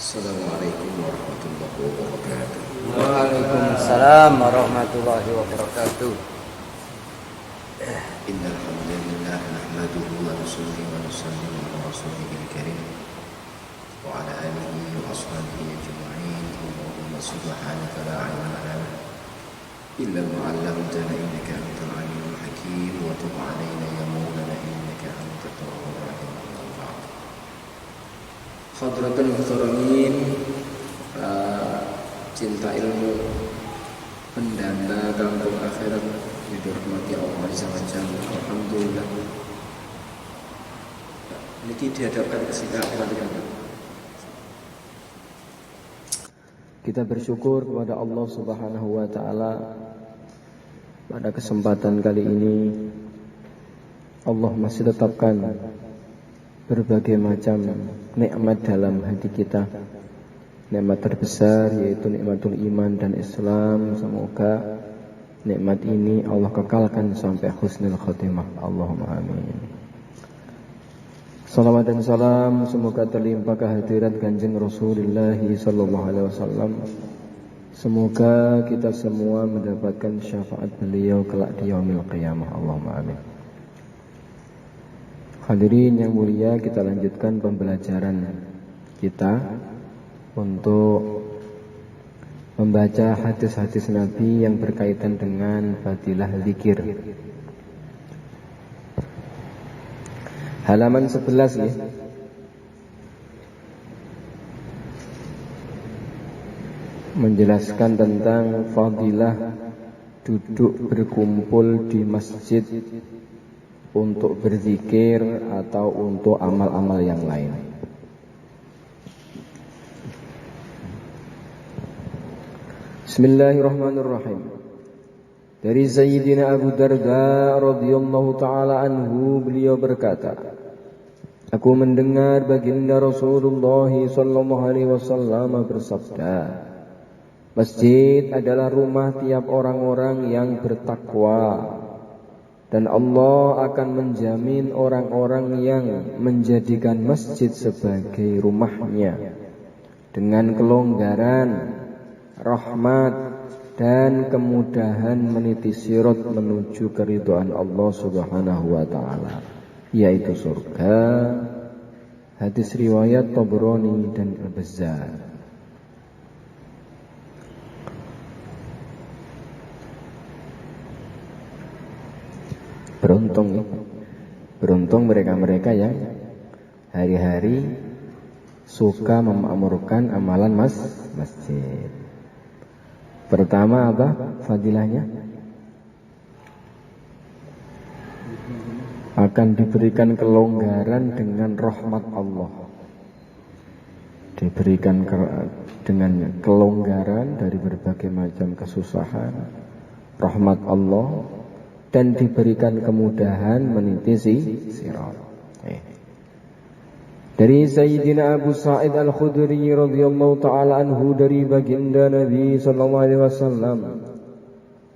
Assalamualaikum warahmatullahi wabarakatuh. Waalaikumsalam warahmatullahi wabarakatuh. Innal hamdalillah nahmaduhu wa nusalli wa nusallimu ala rasulihil karim wa ala alihi wa ashabihi ajma'in. Allahumma subhanaka la ilma lana illa ma 'allamtana innaka antal alimul hakim wa tub 'alaina ya maulana innaka antat tawwabur rahim. Hadratul muhtaramin, cinta ilmu, pendana kampung akhirat yang dirahmati Allah Azza wa Jalla. Alhamdulillah. Niki dihadapkan ke sini akhirat kan. Kita bersyukur kepada Allah Subhanahu wa taala pada kesempatan kali ini Allah masih tetapkan berbagai macam nikmat dalam hati kita. Nikmat terbesar yaitu nikmatul iman dan Islam. Semoga nikmat ini Allah kekalkan sampai husnul khotimah. Allahumma amin. Salawat dan salam semoga terlimpah kehadirat Kanjeng Rasulullah sallallahu alaihi wasallam. Semoga kita semua mendapatkan syafaat beliau kelak di yaumil qiyamah. Allahumma amin. Hadirin yang mulia, kita lanjutkan pembelajaran kita untuk membaca hadis-hadis Nabi yang berkaitan dengan fadilah zikir. Halaman 11 ya. Menjelaskan tentang fadilah duduk berkumpul di masjid untuk berzikir atau untuk amal-amal yang lain. Bismillahirrahmanirrahim. Dari Sayyidina Abu Darda radhiyallahu taala anhu, beliau berkata, aku mendengar baginda Rasulullah sallallahu alaihi wasallam bersabda, masjid adalah rumah tiap orang-orang yang bertakwa, dan Allah akan menjamin orang-orang yang menjadikan masjid sebagai rumahnya dengan kelonggaran, rahmat, dan kemudahan meniti sirat menuju keridhaan Allah Subhanahu wa taala, yaitu surga. Hadis riwayat Tabrani dan Al-Bazzar. Beruntung mereka-mereka yang hari-hari suka memakmurkan amalan masjid. Pertama apa fadilahnya? Akan diberikan kelonggaran dengan rahmat Allah. Diberikan dengan kelonggaran dari berbagai macam kesusahan, rahmat Allah, dan diberikan kemudahan meniti sirat. Dari Sayyidina Abu Sa'id Al-Khudri radhiyallahu ta'ala anhu, dari baginda Nabi sallallahu alaihi wasallam,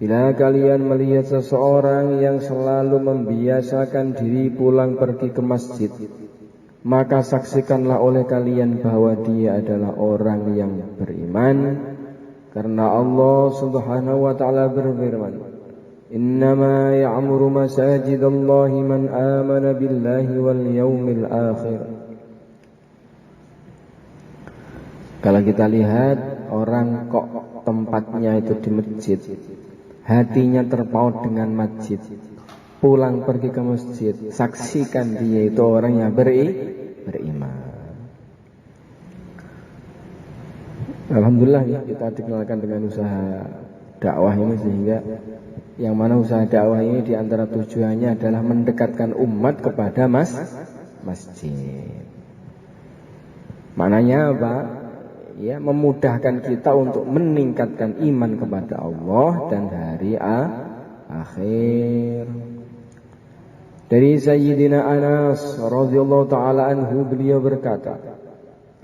bila kalian melihat seseorang yang selalu membiasakan diri pulang pergi ke masjid, maka saksikanlah oleh kalian bahwa dia adalah orang yang beriman, karena Allah Subhanahu wa ta'ala berfirman, innama ya'muru masajidallahi man amana billahi wal yawmil akhir. Kalau kita lihat orang kok tempatnya itu di masjid, hatinya terpaut dengan masjid, pulang pergi ke masjid, saksikan dia itu orang yang beriman. Alhamdulillah ya, kita dikenalkan dengan usaha dakwah ini, sehingga yang mana usaha dakwah ini diantara tujuannya adalah mendekatkan umat kepada masjid. Maknanya apa? Ya, memudahkan kita untuk meningkatkan iman kepada Allah dan hari akhir. Dari Sayyidina Anas radhiyallahu taala anhu, beliau berkata,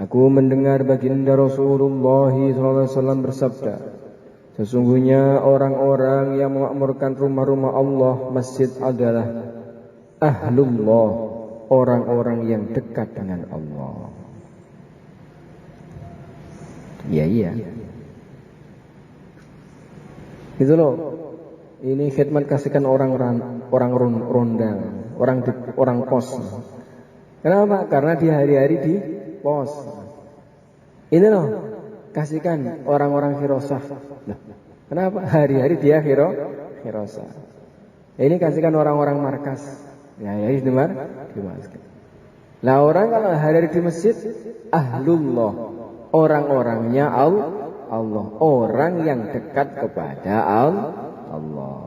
aku mendengar baginda Rasulullah sallallahu alaihi wasallam bersabda, sesungguhnya orang-orang yang memakmurkan rumah-rumah Allah, masjid adalah ahlullah, orang-orang yang dekat dengan Allah. Iya. Gitu loh. Ini khidmat kasihkan orang rondang, orang pos. Kenapa? Karena di hari-hari di pos. Ini loh, kasihkan orang-orang khirosah. Loh, kenapa? Hari-hari dia khirosah. Ini kasihkan orang-orang markas. Ya, di masjid. Lah orang kalau hari-hari di masjid, ahlullah, orang-orangnya Allah, orang yang dekat kepada Allah.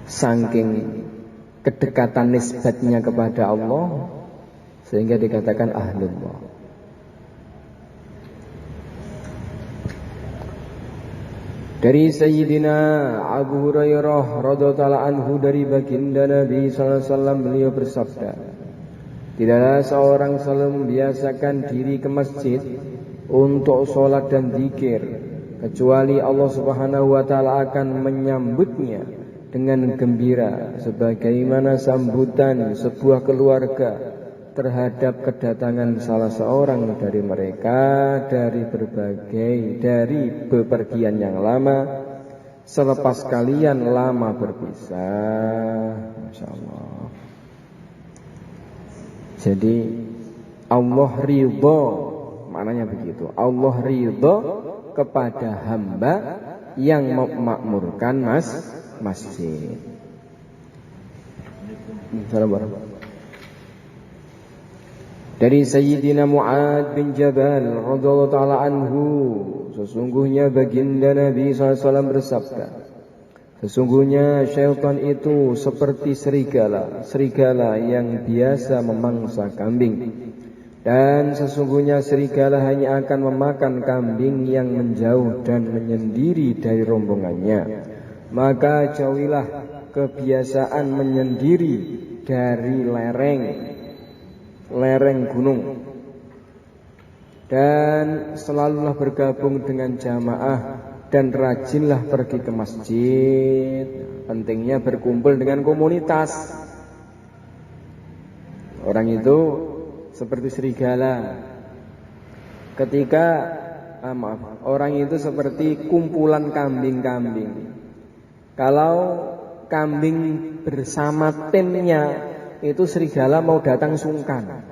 Saking kedekatan nisbatnya kepada Allah sehingga dikatakan ahlullah. Dari Sayyidina Abu Hurairah radhiyallahu anhu dari baginda Nabi sallallahu alaihi wasallam, beliau bersabda, tidaklah seorang selalu membiasakan diri ke masjid untuk sholat dan zikir kecuali Allah Subhanahu wa taala akan menyambutnya dengan gembira sebagaimana sambutan sebuah keluarga terhadap kedatangan salah seorang dari mereka dari bepergian yang lama selepas kalian lama berpisah. Masya Allah. Jadi Allah ridho, maknanya begitu. Allah ridho kepada hamba yang memakmurkan masjid. Assalamualaikum. Dari Sayyidina Mu'ad bin Jabal radhiyallahu ta'ala anhu, sesungguhnya baginda Nabi SAW bersabda, sesungguhnya syaitan itu seperti serigala yang biasa memangsa kambing, dan sesungguhnya serigala hanya akan memakan kambing yang menjauh dan menyendiri dari rombongannya. Maka jauhilah kebiasaan menyendiri dari lereng gunung, dan selalulah bergabung dengan jamaah dan rajinlah pergi ke masjid. Pentingnya berkumpul dengan komunitas. Orang itu seperti serigala. Orang itu seperti kumpulan kambing-kambing. Kalau kambing bersama timnya, itu serigala mau datang sungkan.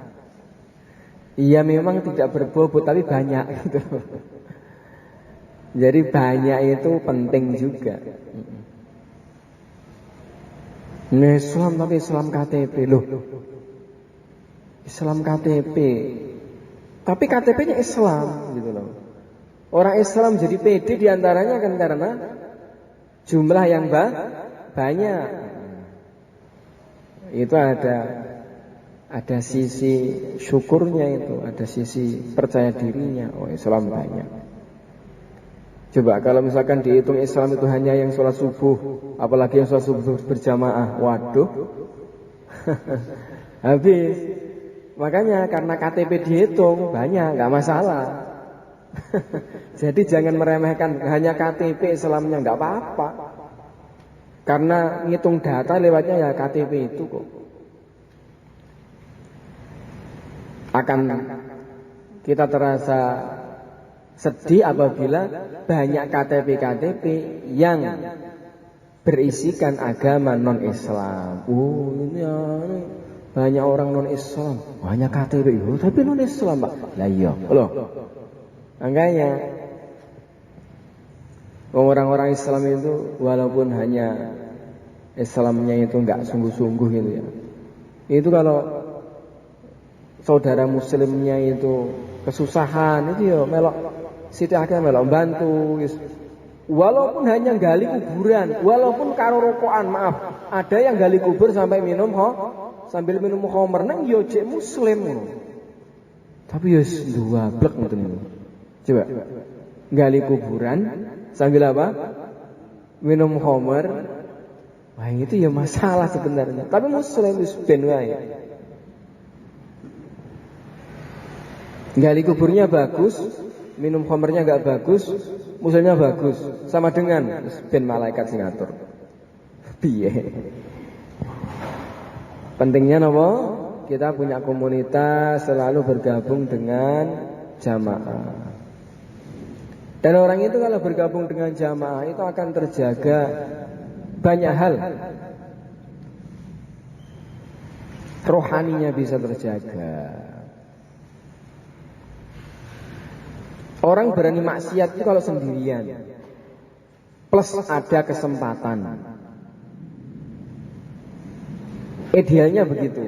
Iya memang tidak berbobot tapi banyak gitu. Jadi banyak itu penting juga. Nah, Islam tapi Islam KTP loh. Islam KTP. Tapi KTP-nya Islam gitu loh. Orang Islam jadi pede diantaranya kan karena jumlah yang banyak. Itu ada sisi syukurnya, itu ada sisi percaya dirinya. Oh, Islam banyak. Coba kalau misalkan dihitung Islam itu hanya yang sholat subuh, apalagi yang sholat subuh berjamaah, waduh, habis. Makanya karena KTP dihitung banyak, nggak masalah. Jadi jangan meremehkan hanya KTP Islamnya, nggak apa-apa. Karena ngitung data lewatnya ya KTP itu kok. Akan kita terasa sedih apabila banyak KTP yang berisikan agama non-Islam. Oh, ini banyak orang non-Islam, banyak KTP, tapi non-Islam, Pak. Lah iya, loh. Makanya orang-orang Islam itu walaupun hanya Islamnya itu enggak sungguh-sungguh gitu ya. Itu kalau saudara muslimnya itu kesusahan itu ya melok sithik akeh melok bantu. Walaupun hanya gali kuburan, walaupun karo rokokan, maaf, ada yang gali kubur sambil minum khamr nang yo cek muslim ngono. Tapi yo duablek ngoten niku. Coba gali kuburan sambil apa? Minum khamr. Wah, itu ya masalah sebenarnya. Tapi muslim wis ben wae. Gali kuburnya bagus, minum khamrnya enggak bagus, muslimnya bagus. Sama dengan ben malaikat sing ngatur. Piye? Pentingnya napa? Kita punya komunitas, selalu bergabung dengan jamaah. Dan orang itu kalau bergabung dengan jamaah itu akan terjaga banyak hal. Rohaninya bisa terjaga. Orang berani maksiat itu kalau sendirian, plus ada kesempatan. Idealnya begitu.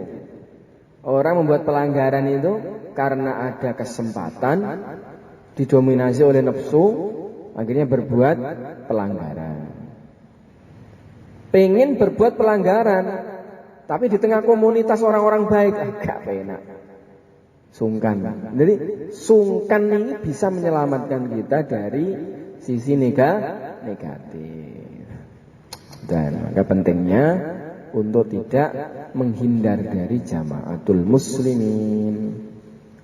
Orang membuat pelanggaran itu karena ada kesempatan, didominasi oleh nafsu, akhirnya berbuat pelanggaran. Pengen berbuat pelanggaran, tapi di tengah komunitas orang-orang baik, agak penak. Sungkan. Jadi sungkan ini bisa menyelamatkan kita dari sisi negatif. Dan maka pentingnya untuk tidak menghindar dari jamaatul muslimin,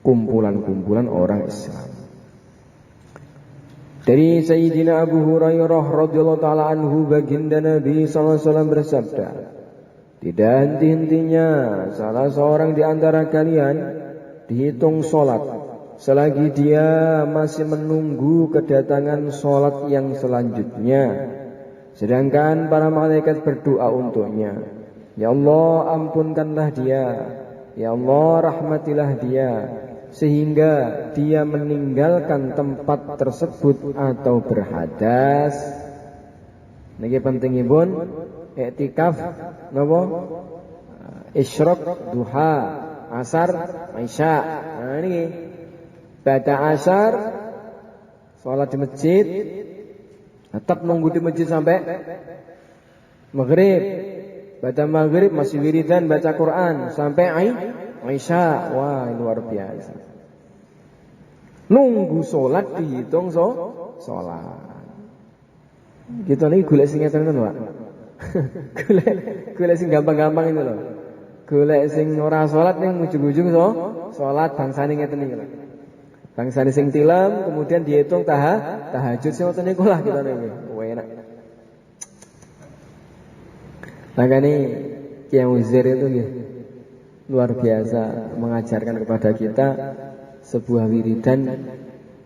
kumpulan-kumpulan orang Islam. Dari Sayyidina Abu Hurairah radhiyallahu taala anhu, baginda Nabi sallallahu alaihi wasallam bersabda, tidak henti-hentinya salah seorang di antara kalian dihitung sholat selagi dia masih menunggu kedatangan sholat yang selanjutnya, sedangkan para malaikat berdoa untuknya, ya Allah ampunkanlah dia, ya Allah rahmatilah dia, sehingga dia meninggalkan tempat tersebut atau berhadas. Niki pentingipun iktikaf napa? Isyraq, duha, asar, isya. Nah ini pada asar sholat di masjid, tetap nunggu di masjid sampai maghrib. Baca maghrib masih wiridan baca Quran sampai isya. Wah luar biasa. Nunggu sholat dihitung sholat. Gitu nih golek sing ngeten lho, Pak. Golek sing gampang-gampang itu loh. Golek sing ora salat ning ujung-ujung salat bangsane ngeten iki lho. Bangsane sing tilem kemudian dihitung tahajud sing ngoten niku lah kita niki. Enak. Makanya Kiai Uzair itu luar biasa mengajarkan kepada kita sebuah wiridan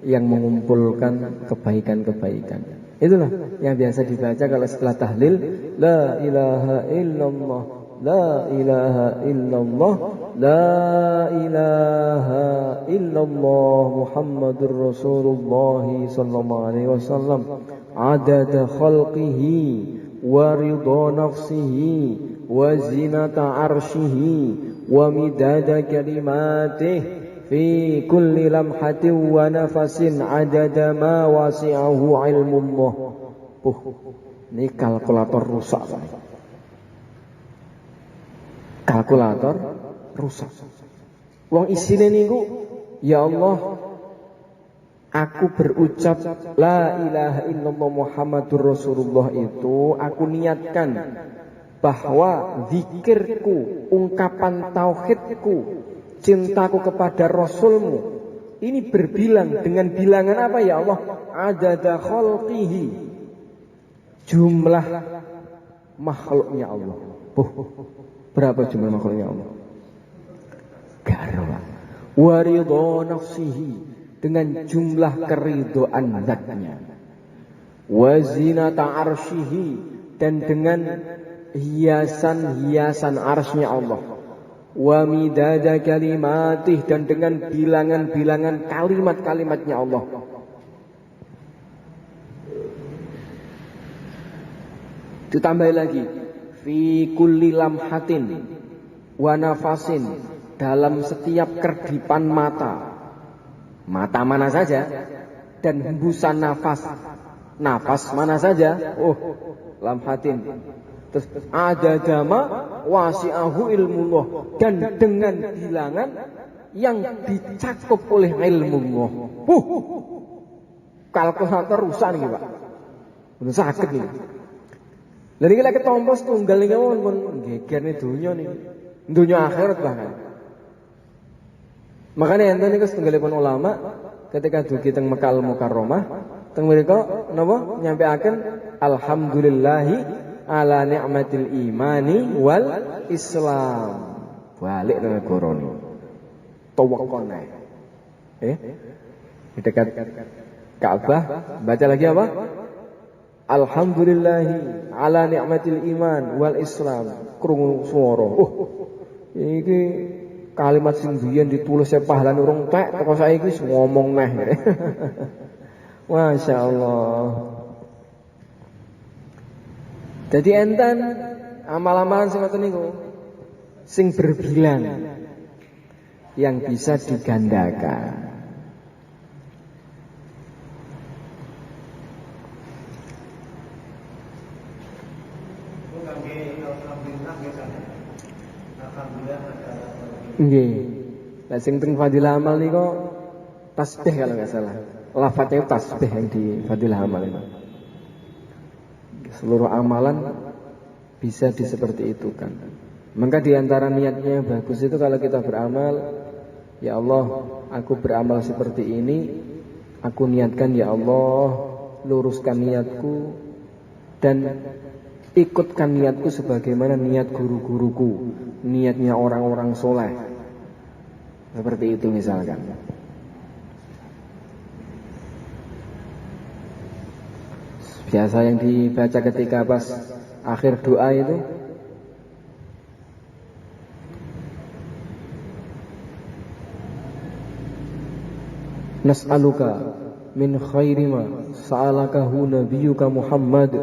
yang mengumpulkan kebaikan-kebaikan. Itulah yang biasa dibaca kalau setelah tahlil, la ilaha illallah, la ilaha illallah, la ilaha illallah Muhammadur Rasulullah sallallahu alaihi wasallam, adada khalqihi wa ridha nafsihi wa zinata arshihi wa midada kalimatih fi kulli lamhatin wa nafasin adada ma wasi'ahu ilmullah. Ini kalkulator rusak. Kalkulator rusak. Wong isine niku, ya Allah, aku berucap la ilaha illallah Muhammadur Rasulullah itu aku niatkan bahwa zikirku, ungkapan tauhidku, cintaku kepada Rasulmu ini berbilang dengan bilangan apa ya Allah? Adada khalqihi, jumlah makhluknya Allah. Berapa jumlah makhluknya Allah? Garwa. Wa ridha nafsihi, dengan jumlah keridhaan zatnya. Wa zinata arsyihi, dan dengan hiasan-hiasan arsy-Nya Allah. Wa midada kalimatih, dan dengan bilangan-bilangan kalimat-kalimatnya Allah. Ditambah lagi, fi kulli lamhatin wa nafasin, dalam setiap kerdipan mata. Mata mana saja, dan hembusan nafas. Nafas mana saja. Lamhatin. Terus ada dama wasi'ahu ilmullah, dan dengan bilangan yang dicakup oleh ilmullah. Kalkulator rusak nih Pak. Bener sakit nih. Lalu kita ketompo setunggal nih kawan pun geger nih dunia akhirat bahkan. Makanya enten niku setunggalipun ulama ketika dugi teng Mekah Al-Mukarramah teng mriku napa nyampeaken alhamdulillahi ala ni'matil imani wal Islam. Balik nang negara ni. Tawakkalna. Di dekat Ka'bah baca lagi apa? Alhamdulillahi ala ni'matil iman wal islam. Krungu swara. Iki kalimat sing biyen ditulis e pahlawan urung tek teko saiki wis ngomong neh. Masya Allah. Jadi enten amal-amalan sing ngoten niku sing berbilang yang bisa digandakan. Nggih. Lah sing teng fadilah amal niku tasbih kalau enggak salah. Lafadznya itu tasbih yang di fadilah amal itu. Seluruh amalan bisa seperti itu kan. Maka di antara niatnya yang bagus itu kalau kita beramal, ya Allah, aku beramal seperti ini, aku niatkan ya Allah, luruskan niatku dan ikutkan niatku sebagaimana niat guru-guruku, niatnya orang-orang soleh. Seperti itu misalkan. Biasa yang dibaca ketika pas akhir doa itu, nas'aluka min khairi ma sa'alakahu nabiyyuka Muhammad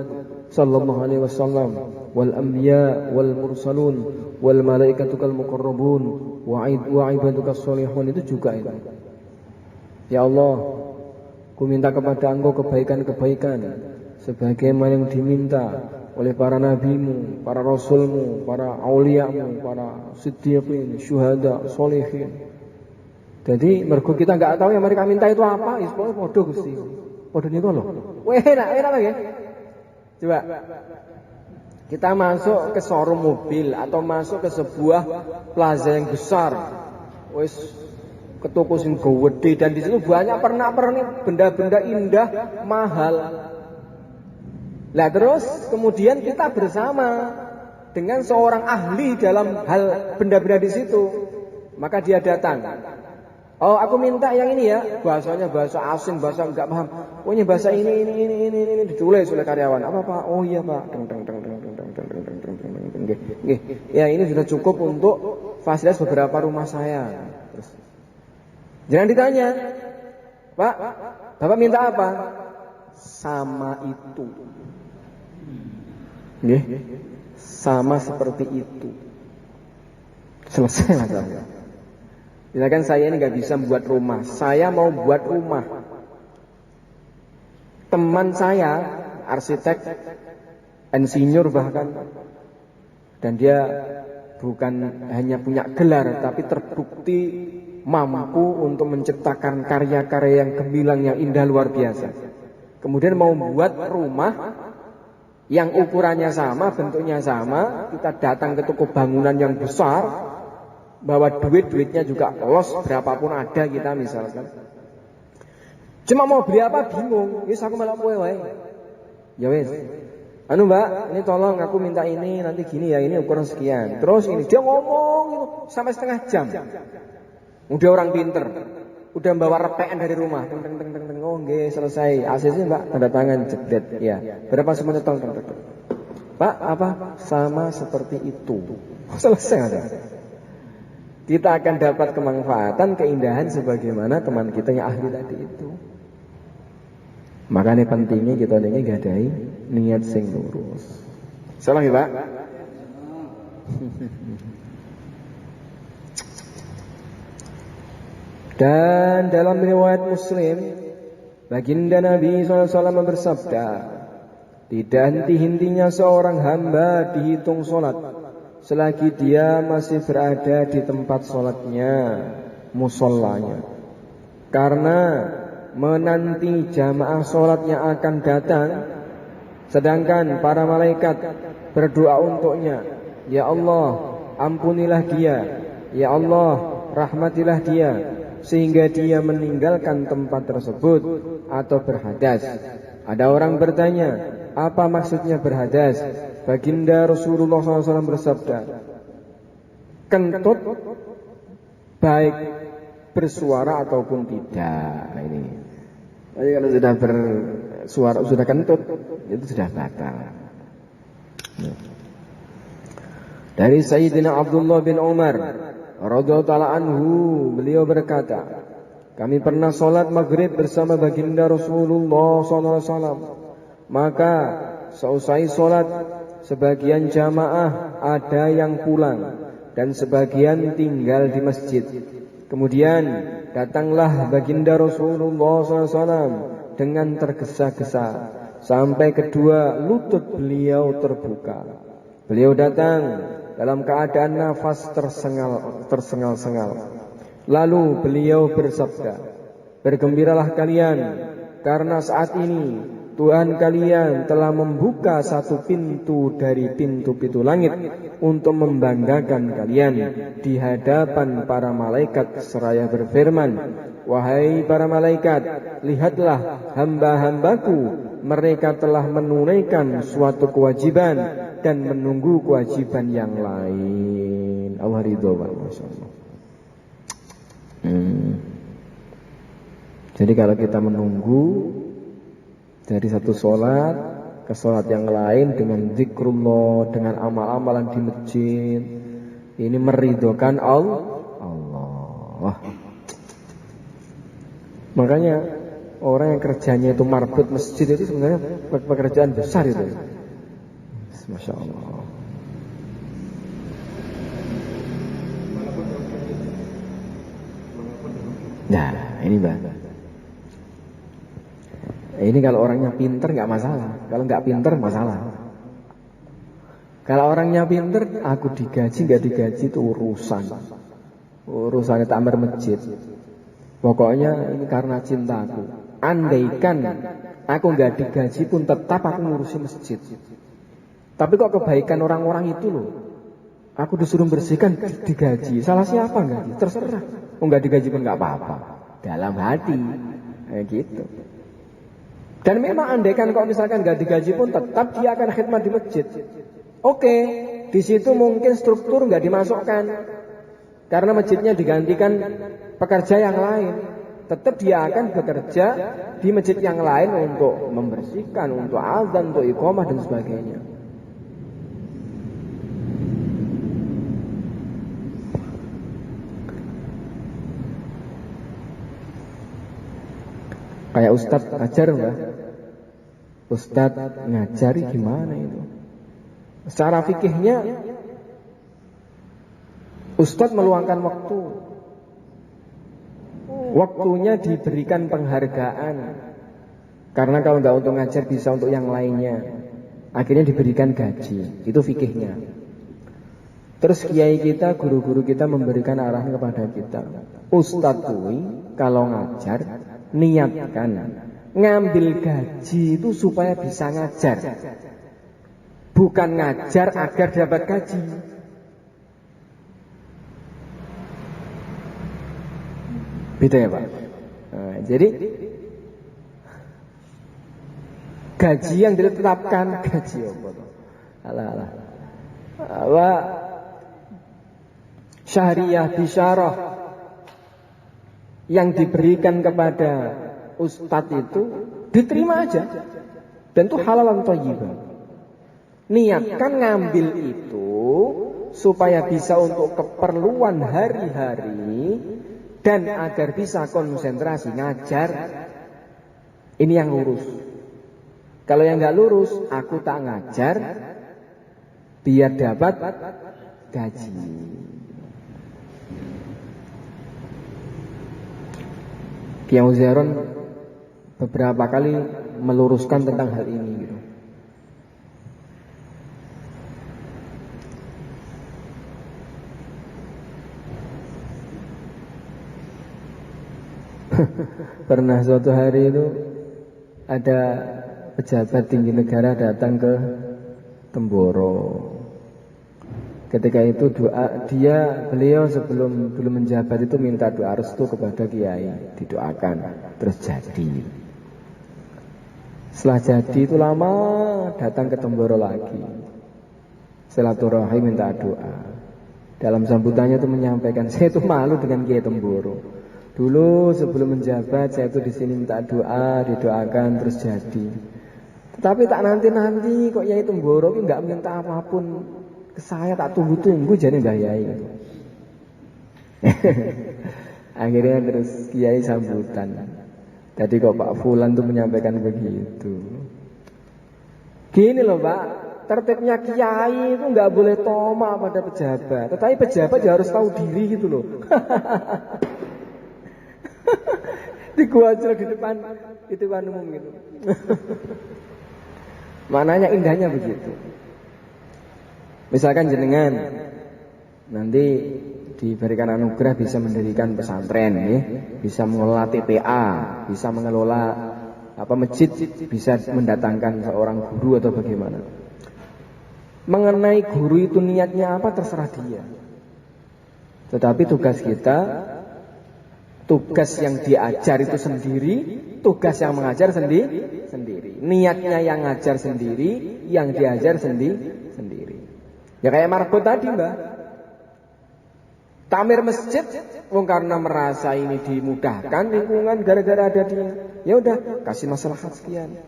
sallallahu alaihi wasallam wal anbiya wal mursalun wal malaikatukal muqarrabun wa ibadukas sholihun. Itu juga itu. Ya Allah, ku minta kepada Engkau kebaikan-kebaikan sebagaimana yang diminta oleh para nabimu, para rasulmu, para auliamu, para siddiqin, syuhada, sholihin. Jadi mergo kita enggak tahu yang mereka minta itu apa, wis pokoke padha Gusti. Padha niku lho. Weh enak nggih. Coba kita masuk ke showroom mobil atau masuk ke sebuah plaza yang besar. Wis ke toko sing gede dan di situ banyak pernak-pernik benda-benda indah, mahal. Lah terus kemudian kita bersama dengan seorang ahli dalam hal benda-benda di situ. Maka dia datang. Oh, aku minta yang ini ya. Bahasanya bahasa asing, bahasa enggak paham. Pokoknya bahasa ini ditulis oleh karyawan. Apa Pak? Oh iya Pak. Ya ini sudah cukup untuk fasilitas beberapa rumah saya. Terus jangan ditanya, Pak, Bapak minta apa? Sama itu. Nggih. Sama seperti itu. Selesai masalahnya. Misalkan saya ini nggak bisa membuat rumah, saya mau buat rumah. Teman saya, arsitek, insinyur bahkan, dan dia bukan hanya punya gelar, tapi terbukti mampu untuk menciptakan karya-karya yang gemilang, yang indah luar biasa. Kemudian mau membuat rumah yang ukurannya sama, bentuknya sama, kita datang ke toko bangunan yang besar, bawa duitnya juga los berapapun ada kita misalkan. Cuma mau beli apa bingung, wis aku malah kowe wae. Ya wis. Anu Mbak, ini tolong aku minta ini nanti gini ya, ini ukuran sekian. Terus ini dia ngomong itu sampai setengah jam. Udah orang pinter, udah bawa repean dari rumah. Oh nggih selesai. ACC Mbak, tanda tangan jebret ya. Berapa semuanya tong. Pak, apa? Sama seperti itu. Selesai ada. Kita akan dapat kemanfaatan, keindahan sebagaimana teman kita yang ahli tadi itu. Makanya pentingnya kita ini gadai niat sing lurus. Salah ya Pak? Dan dalam riwayat Muslim, baginda Nabi SAW bersabda, tidak henti-hentinya seorang hamba dihitung sholat selagi dia masih berada di tempat sholatnya, musallanya. Karena menanti jamaah sholatnya akan datang, sedangkan para malaikat berdoa untuknya, ya Allah, ampunilah dia, ya Allah, rahmatilah dia, sehingga dia meninggalkan tempat tersebut atau berhadas. Ada orang bertanya, apa maksudnya berhadas? Baginda Rasulullah SAW bersabda, kentut baik bersuara ataupun tidak. Nah ini Jadi kalau sudah bersuara sudah kentut itu sudah batal. Dari Sayyidina Abdullah bin Umar radhiyallahu taala anhu, beliau berkata, kami pernah sholat maghrib bersama baginda Rasulullah SAW. Maka seusai sholat, sebagian jamaah ada yang pulang dan sebagian tinggal di masjid. Kemudian datanglah baginda Rasulullah SAW dengan tergesa-gesa sampai kedua lutut beliau terbuka. Beliau datang dalam keadaan nafas tersengal-sengal. Lalu beliau bersabda, bergembiralah kalian, karena saat ini Tuhan kalian telah membuka satu pintu dari pintu-pintu langit untuk membanggakan kalian di hadapan para malaikat seraya berfirman, wahai para malaikat, lihatlah hamba-hambaku, mereka telah menunaikan suatu kewajiban dan menunggu kewajiban yang lain. Allah ridho, masyaallah. Jadi kalau kita menunggu dari satu sholat ke sholat yang lain dengan zikrullah, dengan amal-amalan di masjid, ini meridhokan Allah. Makanya orang yang kerjanya itu marbut masjid itu sebenarnya pekerjaan besar itu. Masya Allah. Nah, ini Mbak. Ini kalau orangnya pinter nggak masalah. Kalau nggak pinter masalah. Kalau orangnya pinter, aku digaji nggak digaji itu urusannya takmir masjid. Pokoknya ini karena cintaku. Andaikan aku nggak digaji pun tetap aku ngurusi masjid. Tapi kok kebaikan orang-orang itu loh, aku disuruh bersihkan digaji. Salah siapa gaji? Terserah. Nggak digaji pun nggak apa-apa. Dalam hati, kayak gitu. Dan memang andaikan kalau misalkan nggak digaji pun tetap dia akan khidmat di masjid. Oke, di situ mungkin struktur nggak dimasukkan karena masjidnya digantikan pekerja yang lain. Tetap dia akan bekerja di masjid yang lain untuk membersihkan, untuk azan, untuk iqamah dan sebagainya. Kayak Ustadz ngajar enggak? Ustadz ngajari gimana itu? Secara fikihnya Ustadz meluangkan waktu. Waktunya diberikan penghargaan. Karena kalau enggak untuk ngajar bisa untuk yang lainnya. Akhirnya diberikan gaji. Itu fikihnya. Terus kiai kita, guru-guru kita memberikan arahan kepada kita. Ustadz kuwi kalau ngajar niatkan ngambil gaji itu supaya bisa ngajar, bukan ngajar agar dapat gaji. Beda ya Pak. Nah, jadi gaji yang ditetapkan gaji apa? Syariah bisyarah yang diberikan kepada ustadz itu diterima aja, dan itu halalan thayyibah. Niatkan ngambil itu supaya bisa untuk keperluan hari-hari dan agar bisa konsentrasi ngajar. Ini yang lurus. Kalau yang nggak lurus, aku tak ngajar biar dapat gaji. Kiai Muzaron beberapa kali meluruskan tentang hal ini gitu. Pernah suatu hari itu ada pejabat tinggi negara datang ke Temboro. Ketika itu beliau sebelum menjabat itu minta doa restu kepada kiai, didoakan, terus jadi. Setelah jadi itu lama datang ke Temboro lagi, silaturahim minta doa. Dalam sambutannya itu menyampaikan, saya itu malu dengan kiai Temboro. Dulu sebelum menjabat saya itu di sini minta doa, didoakan terus jadi. Tetapi tak nanti kok Yai Temboro nggak minta apapun ke saya, tak tunggu jadi Mbah Yai. Akhirnya terus Kiai sambutan. Tadi kok Pak Fulan tuh menyampaikan begitu. Gini loh Pak, tertibnya Kiai itu nggak boleh toma pada pejabat. Tetapi pejabat ya harus tahu diri gitu loh. Di gua aja di depan itu kan umum gitu. Maknanya indahnya begitu. Misalkan jenengan nanti diberikan anugerah bisa mendirikan pesantren, ya, bisa mengelola TPA, bisa mengelola masjid, bisa mendatangkan seorang guru atau bagaimana. Mengenai guru itu niatnya apa terserah dia. Tetapi tugas kita, tugas yang diajar itu sendiri, tugas yang mengajar sendiri. Niatnya yang ngajar sendiri, yang diajar sendiri. Ya kayak marbot tadi Mbak. Tamir masjid, karena merasa ini dimudahkan lingkungan gara-gara ada dia. Ya udah, kasih maslahat sekian.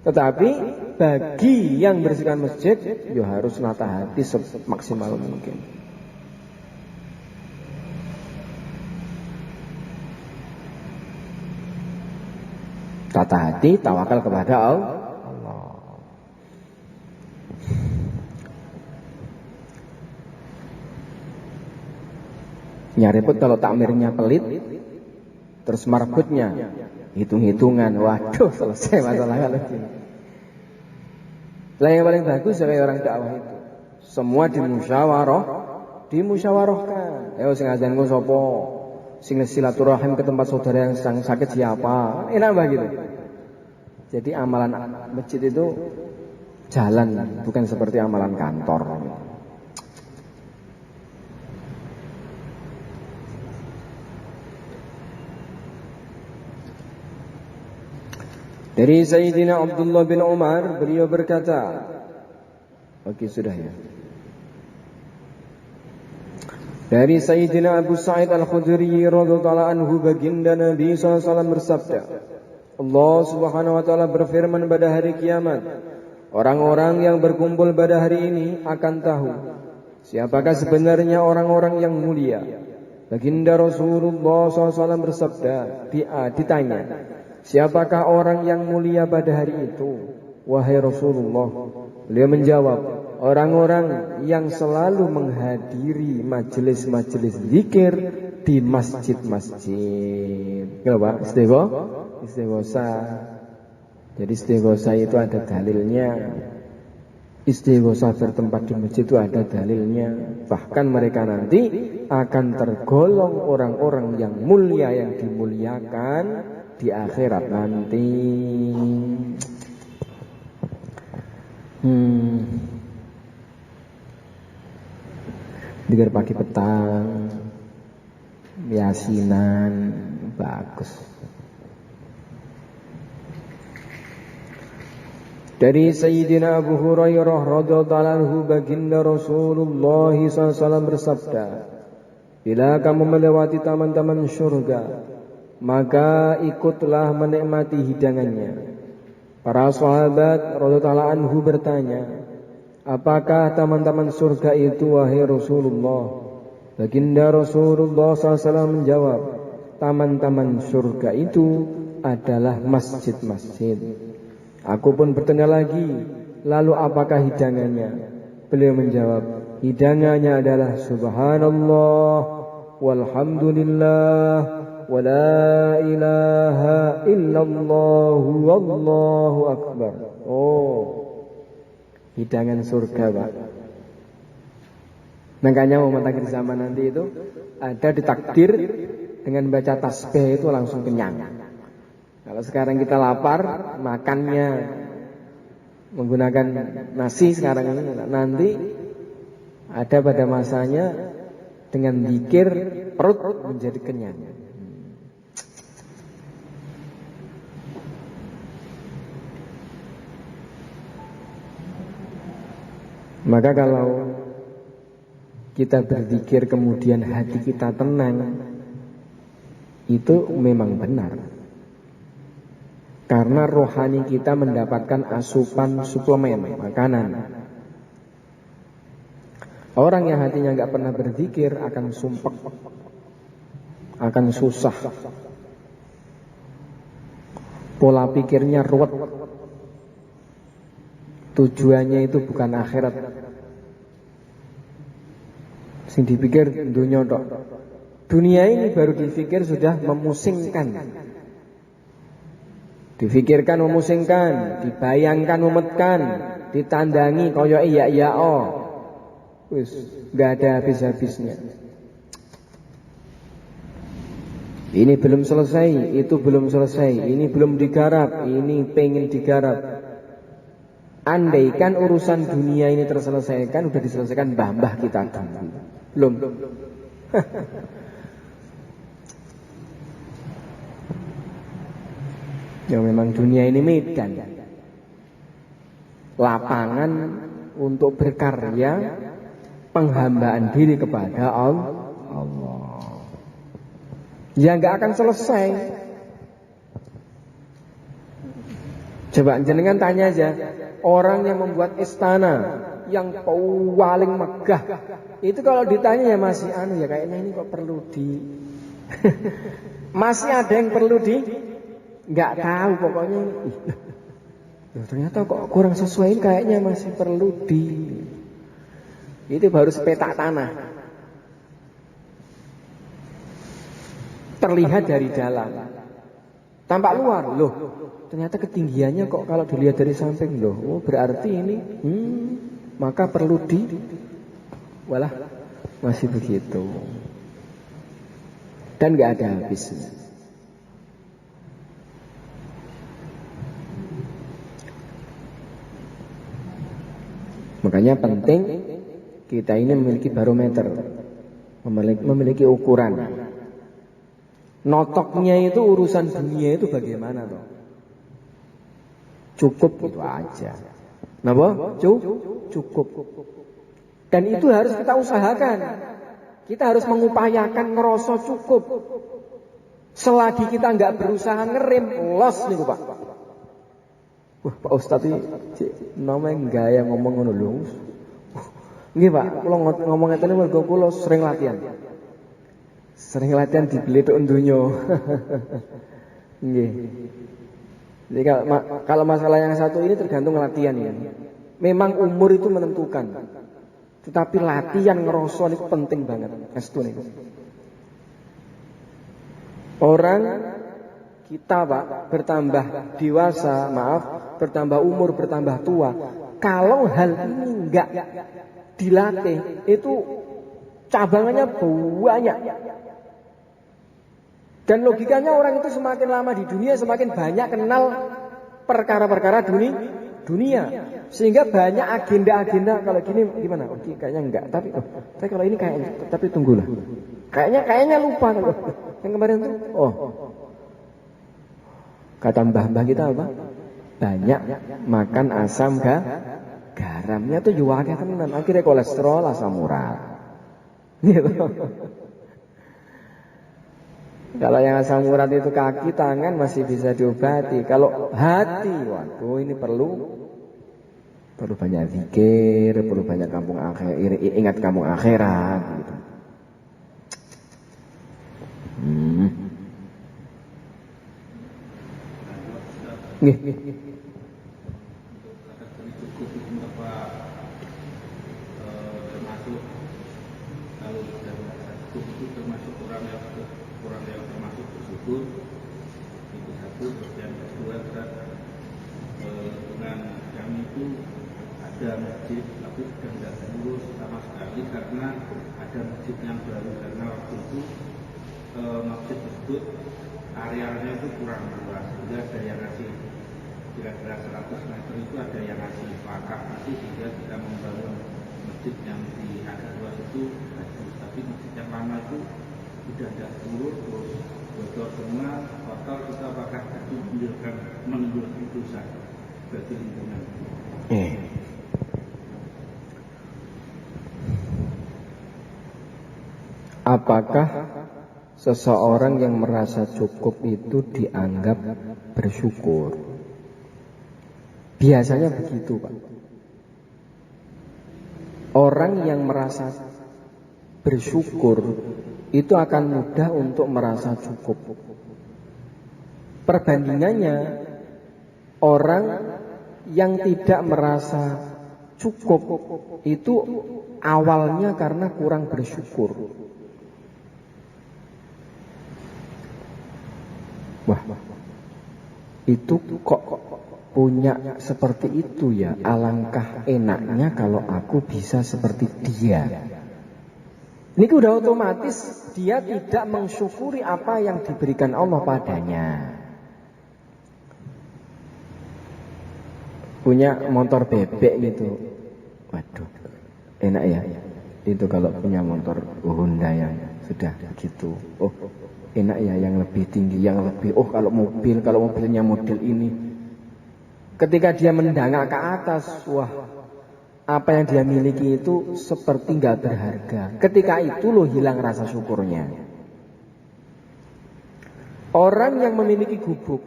Tetapi bagi yang bersihkan masjid, ya harus nata hati semaksimal mungkin. Tata hati, tawakal kepada Allah. Ya repot kalau takmirnya pelit, terus marbutnya hitung-hitungan, waduh selesai masalah kalau gini. Lah yang paling bagus kayak orang dakwah itu, semua dimusyawarahkan. Ayo sing azan ku sapa? Sing silaturahim ke tempat saudara yang sedang sakit siapa? Enak mbak gitu. Jadi amalan masjid itu jalan, bukan seperti amalan kantor. Dari Sayyidina Abdullah bin Umar, beliau berkata, oke sudah ya. Dari Sayyidina Abu Sa'id Al-Khudri radhiyallahu anhu, baginda Nabi SAW bersabda, Allah Subhanahu wa taala berfirman pada hari kiamat, orang-orang yang berkumpul pada hari ini akan tahu siapakah sebenarnya orang-orang yang mulia. Baginda Rasulullah SAW bersabda, ditanya, siapakah orang yang mulia pada hari itu? Wahai Rasulullah, beliau menjawab, orang-orang yang selalu menghadiri majelis-majelis zikir di masjid-masjid. Kenapa? Istighosa. Jadi istighosa itu ada dalilnya. Istighosa bertempat di masjid itu ada dalilnya. Bahkan mereka nanti akan tergolong orang-orang yang mulia, yang dimuliakan di akhirat nanti. Dikir pagi petang, yasinan, bagus. Dari Sayyidina Abu Hurairah radhiyallahu anhu, baginda Rasulullah SAW bersabda, bila kamu melewati taman-taman surga, maka ikutlah menikmati hidangannya. Para sahabat radhiyallahu anhu bertanya, apakah taman-taman surga itu wahai Rasulullah? Baginda Rasulullah SAW menjawab, taman-taman surga itu adalah masjid-masjid. Aku pun bertanya lagi, lalu apakah hidangannya? Beliau menjawab, hidangannya adalah subhanallah, walhamdulillah, wa la ilaha illallah, wallahu akbar. Oh, hidangan surga Pak. Makanya momen akhir zaman nanti itu ada ditakdir dengan baca tasbih itu langsung kenyang. Kalau sekarang kita lapar, makannya menggunakan nasi sekarang ini, nanti ada pada masanya dengan zikir perut menjadi kenyang. Maka kalau kita berzikir kemudian hati kita tenang, Itu memang benar. Karena rohani kita mendapatkan asupan suplemen makanan. Orang yang hatinya gak pernah berzikir akan sumpek, akan susah, pola pikirnya ruwet, tujuannya itu bukan akhirat, sing dipikir dunia tok. Dunia ini baru dipikir sudah memusingkan, difikirkan memusingkan, dibayangkan memetkan, ditandangi koyo iya oh. Wis, gak ada habis-habisnya. Ini belum selesai, itu belum selesai, ini belum digarap, ini pengen digarap. Andaikan urusan dunia ini terselesaikan, udah diselesaikan mbah-mbah kita dulu. Belum. Ya memang dunia ini medan, lapangan untuk berkarya, penghambaan diri kepada Allah. Ya nggak akan selesai. Coba jenengan tanya aja, orang yang membuat istana yang paling megah, itu kalau ditanya ya masih ya kayaknya ini kok perlu masih ada yang perlu nggak tahu pokoknya. Ternyata kok kurang sesuai, kayaknya masih perlu itu baru sepetak tanah. Terlihat dari dalam, tampak luar loh. Ternyata ketinggiannya kok kalau dilihat dari samping loh. Oh berarti ini maka perlu walah masih begitu. Dan gak ada habisnya. Makanya penting kita ini memiliki barometer, memiliki ukuran. Notoknya itu urusan dunia itu bagaimana toh? Cukup itu aja. Napa? Cukup. Dan itu harus kita usahakan. Kita harus mengupayakan ngerasa cukup. Selagi kita nggak berusaha ngerem, los nih Pak. Wah, Pak Ustadz ini namanya gaya ngomong ngono lho. Nggih Pak, kula ngomong ngeten mergo kula sering latihan. Sering latihan di bledok donya. Nggih. Jadi kalau masalah yang satu ini tergantung latihan ya. Memang umur itu menentukan. Tetapi latihan ngerasa itu penting banget. Estu niku. Orang kita Pak bertambah dewasa, bertambah umur, bertambah tua. Kalau hal ini enggak dilatih, itu cabangannya banyak. Dan logikanya orang itu semakin lama di dunia semakin banyak kenal perkara-perkara dunia. Sehingga banyak agenda-agenda. Kalau gini gimana? Oh, kayaknya enggak. Tapi kalau ini kayaknya. Tapi tunggulah. Kayaknya lupa. Yang kemarin tuh. Kata mbah-mbah kita apa? Banyak makan asam garamnya tuh juga tenan. Akhirnya kolesterol, asam urat. Gitu. Kalau yang asam urat itu kaki, tangan masih bisa diobati. Kalau hati, waduh ini perlu banyak zikir, perlu banyak kampung akhir, ingat kampung akhirat. Gitu. Nggih. Termasuk orang yang termasuk bersyukur, itu satu. Yang kedua dengan kami itu ada masjid tapi sudah tidak diurus sama sekali karena ada masjid yang baru, karena waktu itu masjid tersebut arealnya itu kurang luas, sehingga ada yang ngasih kira-kira 100 meter itu ada yang ngasih wakaf masih, sehingga kita membangun masjid yang di agak luas itu bagus. Tapi masjid yang lama itu sudah tidak turun, terus bocor semua, total kita bakal itu menimbulkan dosa bagi lingkungan. Apakah seseorang yang merasa cukup itu dianggap bersyukur. Biasanya begitu, Pak. Orang yang merasa bersyukur itu akan mudah untuk merasa cukup. Perbandingannya, orang yang tidak merasa cukup itu awalnya karena kurang bersyukur. Wah, itu kok punya seperti itu ya, alangkah enaknya kalau aku bisa seperti dia. Ini udah otomatis dia tidak mensyukuri apa yang diberikan Allah padanya. Punya motor bebek gitu, waduh, enak ya. Itu kalau punya motor Honda yang sudah begitu, oh enak ya, yang lebih tinggi, yang lebih, oh kalau mobilnya model ini. Ketika dia mendangak ke atas, wah, apa yang dia miliki itu seperti nggak berharga. Ketika itu loh hilang rasa syukurnya. Orang yang memiliki gubuk,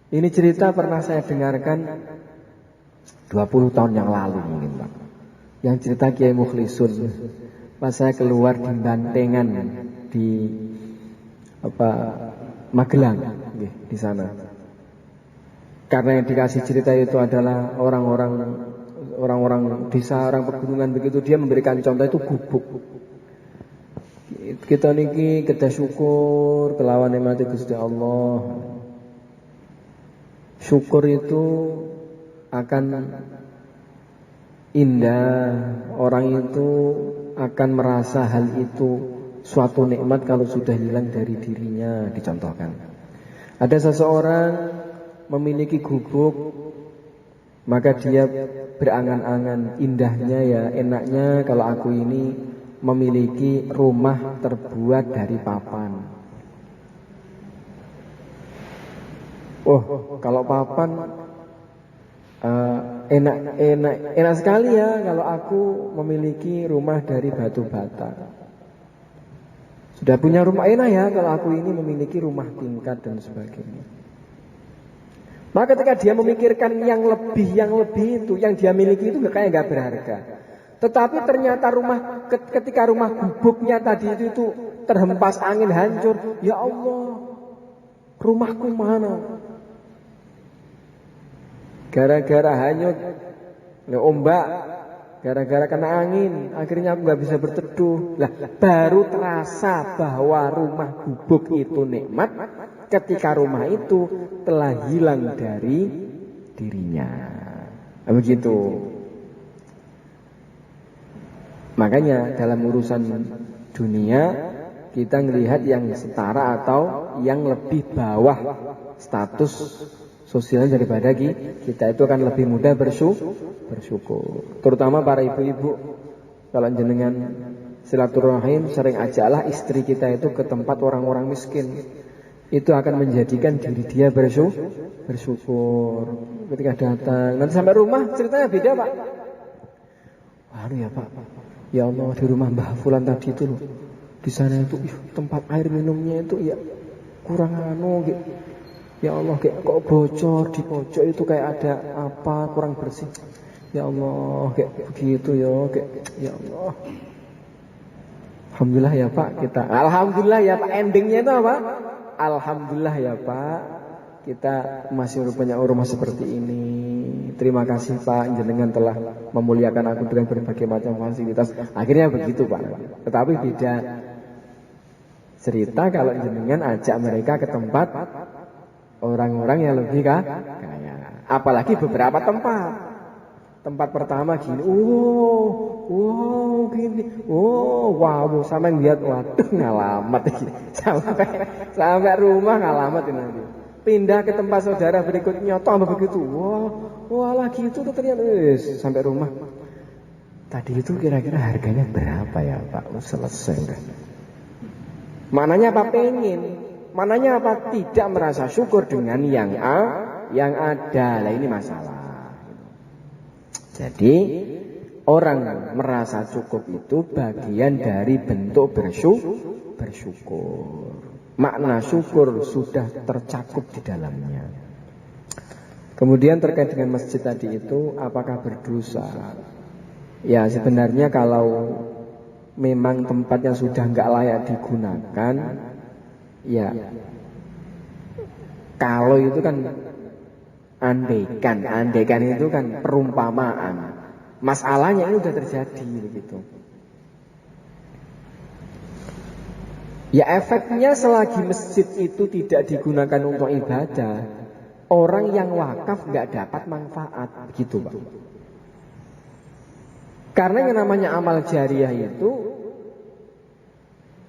ini cerita pernah saya dengarkan 20 tahun yang lalu mungkin, Pak. Yang cerita Kiai Mukhlisun. Pas saya keluar di Bantengan di Magelang, di sana. Karena yang dikasih cerita itu adalah orang-orang desa, orang pegunungan begitu, dia memberikan contoh itu gubuk. Kita niki kedah syukur kelawan nikmati Gusti Allah. Syukur itu akan indah, orang itu akan merasa hal itu suatu nikmat kalau sudah hilang dari dirinya. Dicontohkan, ada seseorang memiliki gubuk, maka dia berangan-angan, indahnya ya, enaknya kalau aku ini memiliki rumah terbuat dari papan. Oh, kalau papan enak sekali ya kalau aku memiliki rumah dari batu bata. Sudah punya rumah, enak ya kalau aku ini memiliki rumah tingkat dan sebagainya. Maka ketika dia memikirkan yang lebih itu, yang dia miliki itu kayak nggak berharga. Tetapi ternyata ketika rumah gubuknya tadi itu terhempas angin, hancur, ya Allah, rumahku mana? Gara-gara hanyut, ombak, gara-gara kena angin, akhirnya aku nggak bisa berteduh. Lah, baru terasa bahwa rumah gubuk itu nikmat ketika rumah itu telah hilang dari dirinya. Begitu. Makanya dalam urusan dunia kita melihat yang setara atau yang lebih bawah status sosial daripada kita, itu akan lebih mudah bersyukur. Terutama para ibu-ibu, kalau jenengan silaturahim sering ajaklah istri kita itu ke tempat orang-orang miskin. Itu akan menjadikan diri dia bersyukur ketika datang. Nanti sampai rumah ceritanya beda, Pak. Waduh ya Pak, ya Allah, di rumah Mbah Fulan tadi itu loh, di sana itu tempat air minumnya itu ya kurang gitu. Ya Allah, kayak kok bocor di pojok itu, kayak ada apa kurang bersih. Ya Allah, kayak begitu ya, kayak ya Allah. Alhamdulillah ya Pak, kita. Alhamdulillah ya Pak, endingnya itu apa? Alhamdulillah ya Pak, kita masih punya rumah seperti ini. Terima kasih Pak, jenengan telah memuliakan aku dengan berbagai macam fasilitas. Akhirnya begitu Pak. Tetapi beda cerita kalau jenengan ajak mereka ke tempat orang-orang yang lebih kaya. Apalagi beberapa tempat. Tempat pertama gini, gini, wow, sampai lihat, waduh, ngalamat ini. Sampai rumah ngalamat ini. Pindah ke tempat saudara berikutnya, tambah begitu, wah lagi itu ternyata, sampai rumah. Tadi itu kira-kira harganya berapa ya Pak? Selesai udah. Mananya apa pengen? Mananya apa tidak merasa syukur dengan yang ada. Lah ini masalah. Jadi orang merasa cukup itu bagian dari bentuk bersyukur. Makna syukur sudah tercakup di dalamnya. Kemudian terkait dengan masjid tadi itu, apakah berdosa? Ya sebenarnya kalau memang tempatnya sudah nggak layak digunakan, ya kalau itu kan andaikan itu kan perumpamaan. Masalahnya ini sudah terjadi begitu. Ya efeknya selagi masjid itu tidak digunakan untuk ibadah, orang yang wakaf nggak dapat manfaat, begitu Pak. Karena yang namanya amal jariah itu,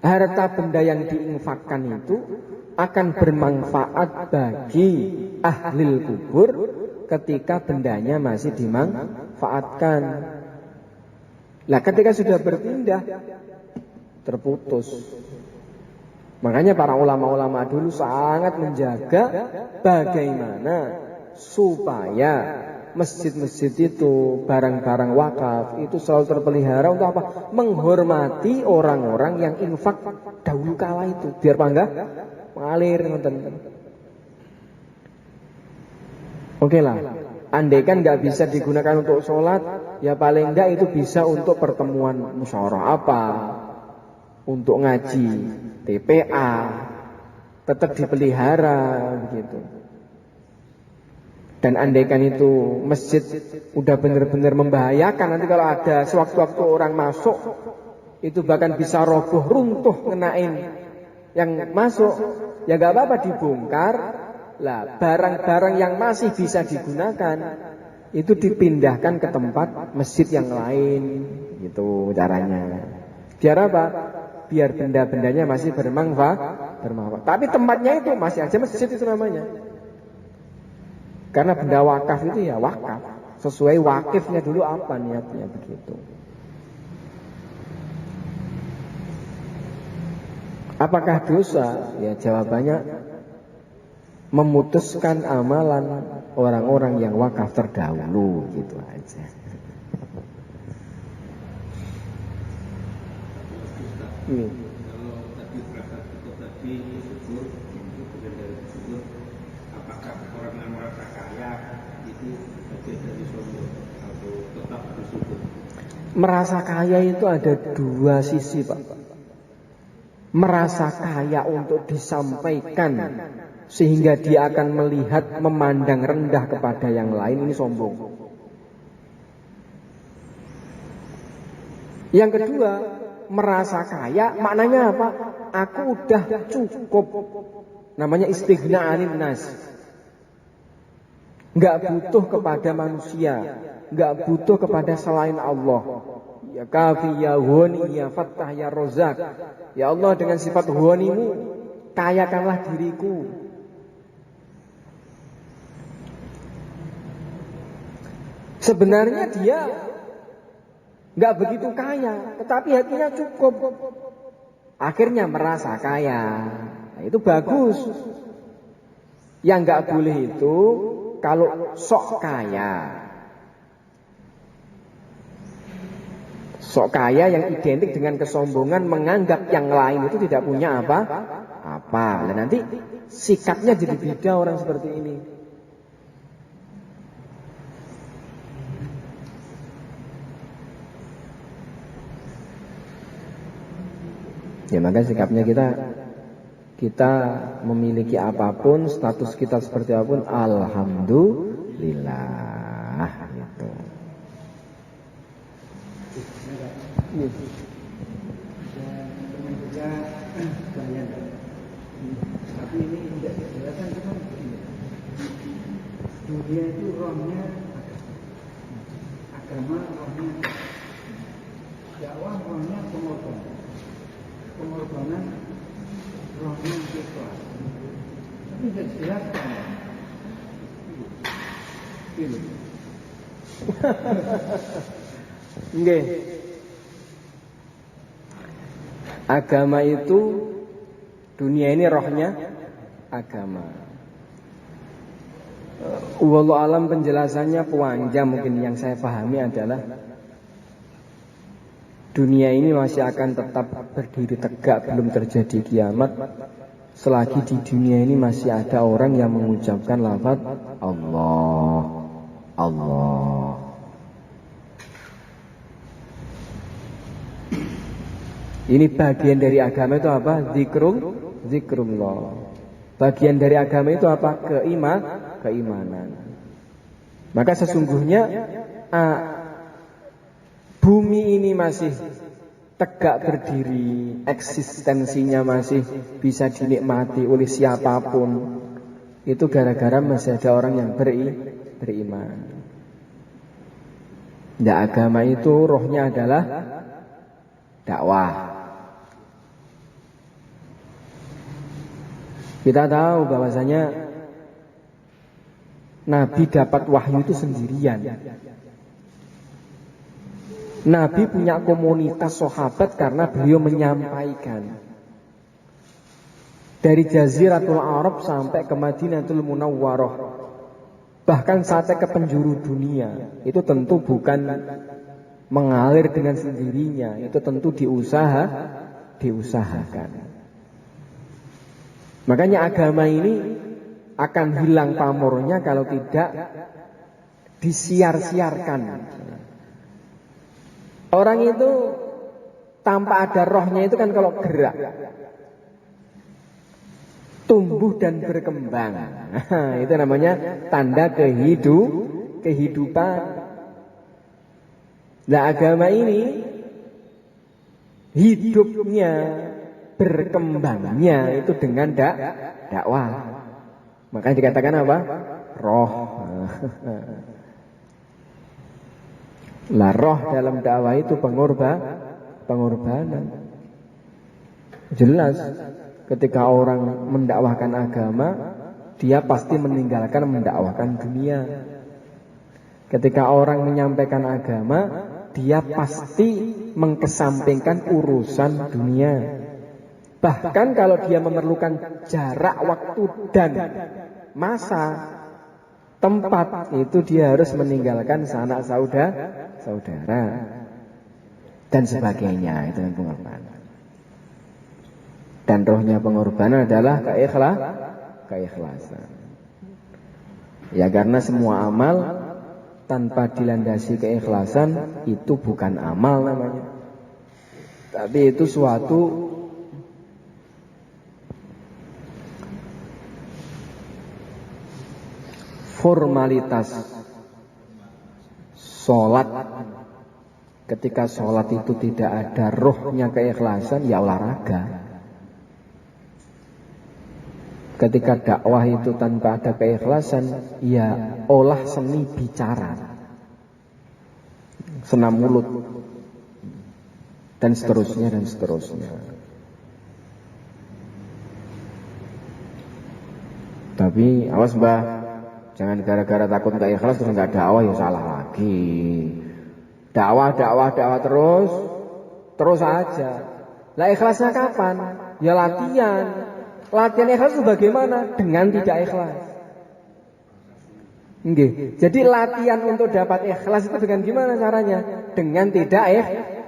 harta benda yang diinfakkan itu akan bermanfaat bagi ahli kubur ketika bendanya masih dimanfaatkan. Lah ketika sudah berpindah, terputus. Makanya para ulama-ulama dulu sangat menjaga bagaimana supaya masjid-masjid itu, barang-barang wakaf itu selalu terpelihara untuk apa? Menghormati orang-orang yang infak dahulu kala itu, biar bangga mengalir nonton. Oke lah, andaikan nggak bisa digunakan untuk sholat, ya paling nggak itu bisa untuk pertemuan musyawarah apa, untuk ngaji, TPA, tetap dipelihara begitu. Dan andaikan itu masjid udah benar-benar membahayakan, nanti kalau ada sewaktu-waktu orang masuk itu bahkan bisa roboh, runtuh, ngenain yang masuk, ya nggak apa-apa dibongkar. Lah barang-barang yang masih bisa digunakan itu dipindahkan ke tempat masjid yang lain, gitu caranya. Biar apa? Biar benda-bendanya masih bermanfaat. Tapi tempatnya itu masih aja masjid itu namanya. Karena benda wakaf itu ya wakaf, sesuai wakifnya dulu apa niatnya begitu. Apakah dosa? Ya jawabannya memutuskan amalan orang-orang yang wakaf terdahulu, gitu aja. Kalau tadi merasa cukup tadi bersyukur, kemudian dari bersyukur, apakah orang yang merasa kaya itu bagian dari sombong atau tetap bersyukur? Merasa kaya itu ada dua sisi Pak. Merasa kaya untuk disampaikan sehingga dia akan melihat, memandang rendah kepada yang lain, ini sombong. Yang kedua, merasa kaya maknanya apa? Aku udah cukup. Namanya istighna anin nas. Enggak butuh kepada manusia, enggak butuh kepada selain Allah. Ya kafi ya huni ya fattah ya rozak. Ya Allah, dengan sifat hunimu kayakanlah diriku. Sebenarnya dia nggak begitu kaya, tetapi hatinya cukup. Akhirnya merasa kaya. Nah, itu bagus. Yang nggak boleh itu kalau sok kaya. Sok kaya yang identik dengan kesombongan, menganggap yang lain itu tidak punya apa-apa. Dan nanti sikapnya jadi beda orang seperti ini. Ya maka sikapnya kita memiliki apapun, status kita seperti apapun, alhamdulillah gitu. Tapi ini tidak dijelaskan, cuma begini. Dunia itu rohnya agama, rohnya dakwah, rohnya pengorbanan, rohnya ikhlas. Tapi tidak dijelaskan. Gitu. Nggih. Agama itu, dunia ini rohnya agama. Wallahu alam, penjelasannya panjang, mungkin yang saya pahami adalah dunia ini masih akan tetap berdiri tegak, belum terjadi kiamat, selagi di dunia ini masih ada orang yang mengucapkan lafaz Allah, Allah. Ini bagian dari agama itu apa? Zikrullah. Bagian dari agama itu apa? Keimanan. Maka sesungguhnya bumi ini masih tegak berdiri, eksistensinya masih bisa dinikmati oleh siapapun. Itu gara-gara masih ada orang yang beriman. Nah, agama itu rohnya adalah dakwah. Kita tahu bahwasanya Nabi dapat wahyu itu sendirian. Nabi punya komunitas sahabat karena beliau menyampaikan. Dari Jaziratul Arab sampai ke Madinatul Munawwarah, bahkan sampai ke penjuru dunia, itu tentu bukan mengalir dengan sendirinya, itu tentu diusahakan. Makanya agama ini akan hilang pamornya kalau tidak disiar-siarkan. Orang itu tanpa ada rohnya itu kan kalau gerak, tumbuh dan berkembang. Itu namanya tanda kehidupan. Nah, agama ini hidupnya, berkembangnya itu dengan dakwah. Makanya dikatakan apa? Roh. Lah roh dalam dakwah itu pengorbanan. Jelas ketika orang mendakwahkan agama, dia pasti meninggalkan mendakwahkan dunia. Ketika orang menyampaikan agama, dia pasti mengkesampingkan urusan dunia. Bahkan kalau dia memerlukan jarak waktu dan masa, tempat, itu dia harus meninggalkan sanak saudara dan sebagainya. Itu yang pengorbanan. Dan rohnya pengorbanan adalah keikhlasan. Ya, karena semua amal tanpa dilandasi keikhlasan itu bukan amal namanya, tapi itu suatu formalitas. Sholat, ketika sholat itu tidak ada rohnya keikhlasan, ya olahraga. Ketika dakwah itu tanpa ada keikhlasan, ya olah seni bicara, senam mulut, dan seterusnya. Tapi awas mbah, jangan gara-gara takut gak ikhlas terus gak dakwah, ya salah lagi. Dakwah terus aja. Lah ikhlasnya kapan? Ya latihan. Latihan ikhlas itu bagaimana? Dengan tidak ikhlas. Nggih. Jadi latihan untuk dapat ikhlas itu dengan gimana caranya? Dengan tidak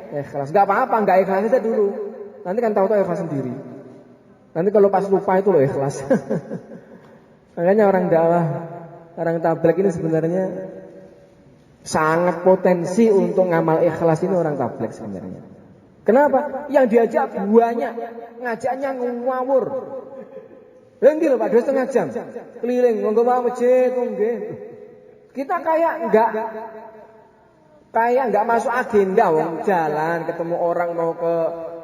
ikhlas. Gak apa-apa, gak ikhlas aja dulu. Nanti kan tahu-tahu ikhlas sendiri. Nanti kalau pas lupa itu loh ikhlas. Makanya orang dakwah, orang tabligh ini sebenarnya sangat potensi untuk ngamal ikhlas ini orang tabligh sebenarnya. Kenapa? Yang diajak banyak, ngajaknya ngawur. Lenggi loh Pak, 2,5 jam keliling, ngomong bawa masjid, nggih. Kita kayak enggak masuk agenda, wong jalan ketemu orang mau ke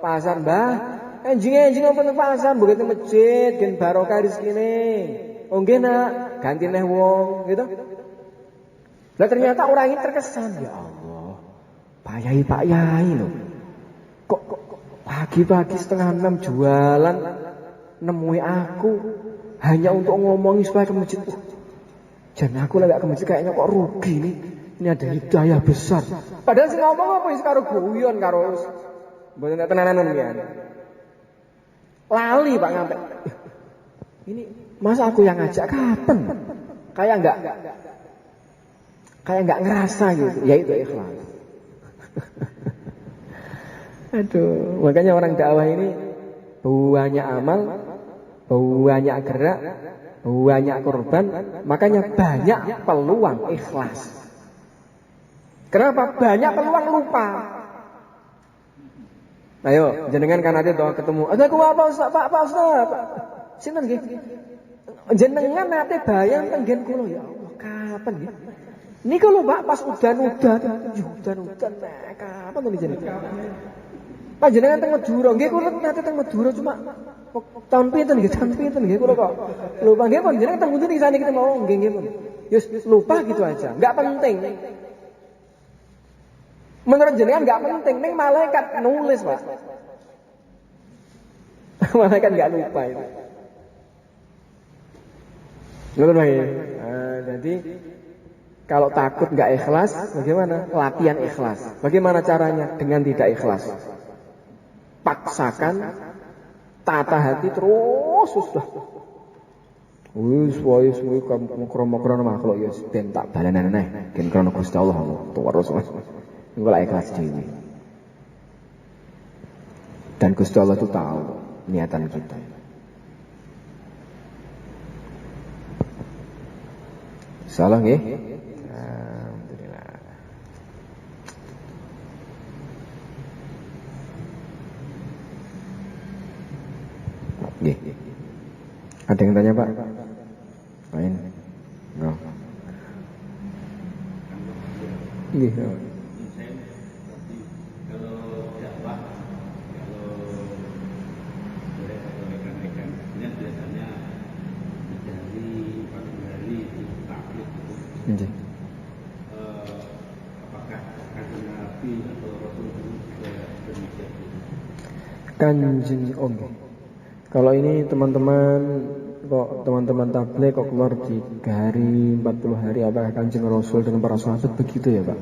pasar, Mbah. Enjing apa ke pasar, mbok ke masjid, gen barokah rezekine. Oh nggih nak, ganti neh wong, gitu. Lah ternyata orang ini terkesan, ya Allah, Pak Yai loh. Kok pagi-pagi 5:30 jualan nemui aku hanya untuk ngomongin supaya ke masjid. Jangan aku lah gak ke masjid kayaknya kok rugi nih. Ini ada hidayah besar. Padahal sih ngomong apa sih karo guyon karo mboten tak tenanan ya. Lali Pak ngampe. Ini masa aku yang ngajak kapan? Kayak enggak ngerasa gitu. Ya itu ikhlas. Aduh, makanya orang dakwah ini banyak amal, banyak gerak, banyak korban, makanya banyak peluang ikhlas. Kenapa? Banyak peluang lupa. Ayo, jenengan kan ada doa ketemu. Ada ku apa Ustaz? Pak Ustaz. Sinten nggih? Jenengan nate bayang tenggen kula ya Allah, kapan nggih? Niku lho Pak pas udan-udan, udan-udan kapan to jenengan? Panjenengan teng Madura, nggih kula nate teng Madura cuma tahun pinten nggih kula kok. Lupa nggih pun jenengan teng pundi niki saniki mau nggih pun. Yus lupa gitu aja, enggak penting. Menurut jenengan enggak penting, ning malaikat nulis, Pak. Malaikat enggak lupa itu. Ngono lho. Jadi kalau takut enggak ikhlas, bagaimana? Latihan ikhlas. Bagaimana caranya? Dengan tidak ikhlas. Paksakan, tata hati terus sudah. Wis kamu kromo-krono makhluk ya ben tak balenan neh. Gen krono Gusti Allah terus. Engko lek ikhlas dhewe. Dan Gusti Allah itu tahu niatan kita. Salah nggih? Alhamdulillah. Nggih. Ada yang tanya, Pak? Lain? Enggak. Nggih. Apakah kanjeng Nabi atau Rasul juga demikian? Kanjeng Om. Kalau ini teman-teman tabligh kok keluar 3 hari, 40 hari, apakah Kanjeng Rasul dan para sahabat begitu ya, Pak?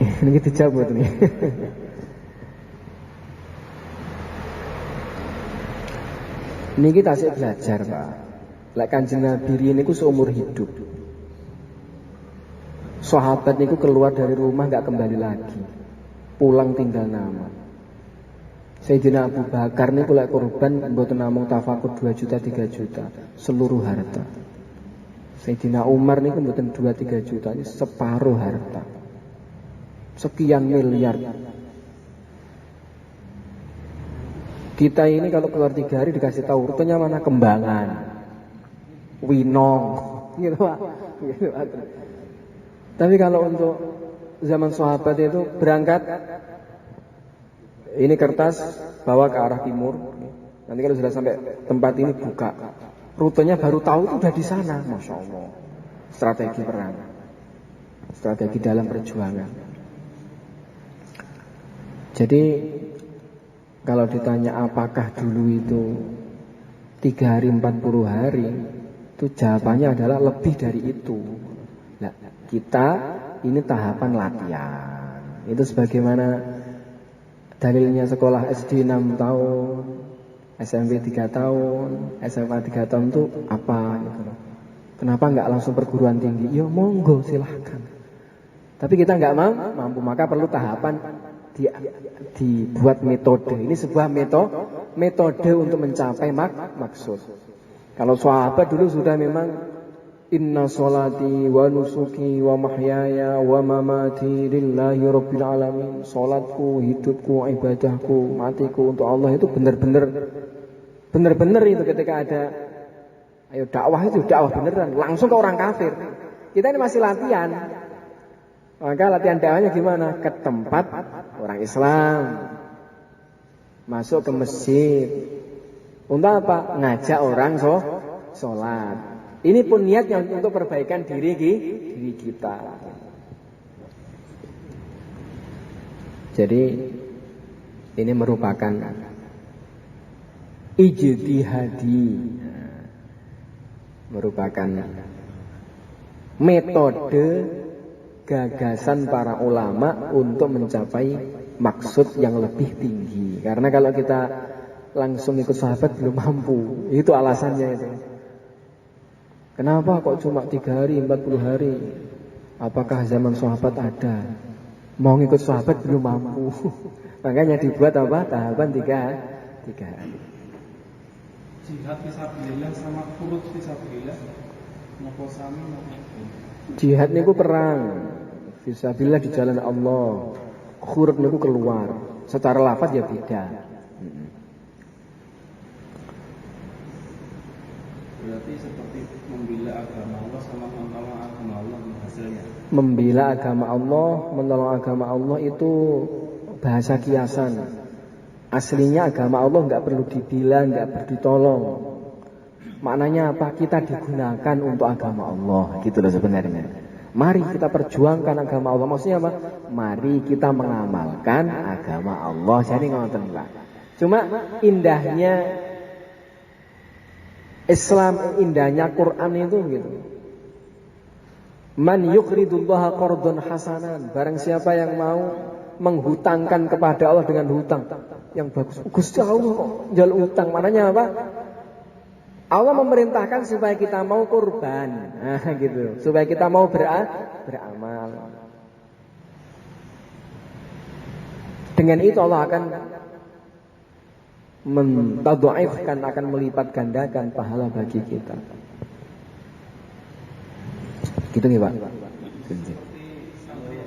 Ini kita cabut nih. Ini kita asik belajar, Pak. Lek Kanjeng Nabi niku seumur hidup. Sahabat niku keluar dari rumah enggak kembali lagi. Pulang tinggal nama. Sayyidina Abu Bakar niku lek korban mboten namung tafakur 2 juta 3 juta, seluruh harta. Sayyidina Umar niku mboten 2-3 juta, ini separuh harta. Sekian miliar. Kita ini kalau keluar 3 hari dikasih tahu rutenya mana, Kembangan, Winong, gitu Pak. Gitu, Pak. Tapi kalau untuk zaman sahabat itu berangkat, ini kertas bawa ke arah timur. Nanti kalau sudah sampai tempat ini buka, rutenya baru tahu itu udah di sana. Masya Allah. Strategi perang, strategi dalam perjuangan. Jadi kalau ditanya apakah dulu itu 3 hari 40 hari, itu jawabannya adalah lebih dari itu. Nah, kita ini tahapan latihan. Itu sebagaimana dalilnya sekolah SD 6 tahun, SMP 3 tahun, SMA 3 tahun itu apa gitu loh. Kenapa enggak langsung perguruan tinggi? Ya monggo silahkan. Tapi kita enggak mampu, maka perlu tahapan dibuat metode. Ini sebuah metode untuk mencapai maksud. Kalau sahabat dulu sudah memang inna sholati wa nusuki wa mahyaya wa mamati lillahi rabbil alamin. Salatku, hidupku, ibadahku, matiku untuk Allah, itu benar-benar itu ketika ada ayo dakwah, itu dakwah beneran langsung ke orang kafir. Kita ini masih latihan. Maka latihan dakwahnya gimana? Ke tempat orang Islam, masuk ke masjid. Untuk apa? Ngajak orang sholat. Ini pun niatnya untuk perbaikan diri kita. Jadi ini merupakan ijtihadi, merupakan metode gagasan para ulama untuk mencapai maksud yang lebih tinggi. Karena kalau kita langsung ikut sahabat belum mampu. Itu alasannya itu. Kenapa kok cuma 3 hari, 40 hari? Apakah zaman sahabat ada? Mau ngikut sahabat belum mampu. Makanya dibuat apa? Tahapan 3 hari. Jihad fisabilillah sama khurud fisabilillah napa sami napa? Jihad niku perang fisabilillah di jalan Allah. Khurud niku keluar. Secara lafaz ya beda. Berarti seperti membela agama Allah sama menolong agama Allah hasilnya. Membela agama Allah, menolong agama Allah itu bahasa kiasan. Aslinya agama Allah nggak perlu dibela, nggak perlu ditolong. Maknanya apa? Kita digunakan untuk agama Allah, gitu loh sebenarnya. Mari kita perjuangkan agama Allah. Maksudnya apa? Mari kita mengamalkan agama Allah. Jadi ngoten lah. Cuma indahnya Islam, indahnya Quran itu gitu. Man yuqridullaha qardun hasanan. Barang siapa yang mau menghutangkan kepada Allah dengan hutang yang bagus. Gusti Allah kok jual utang. Maknanya apa? Allah memerintahkan supaya kita mau kurban. Nah, gitu. Supaya kita mau beramal. Dengan itu Allah akan mentadhaifkan, akan melipat gandakan pahala bagi kita. Gitu nih Pak. Seperti sampai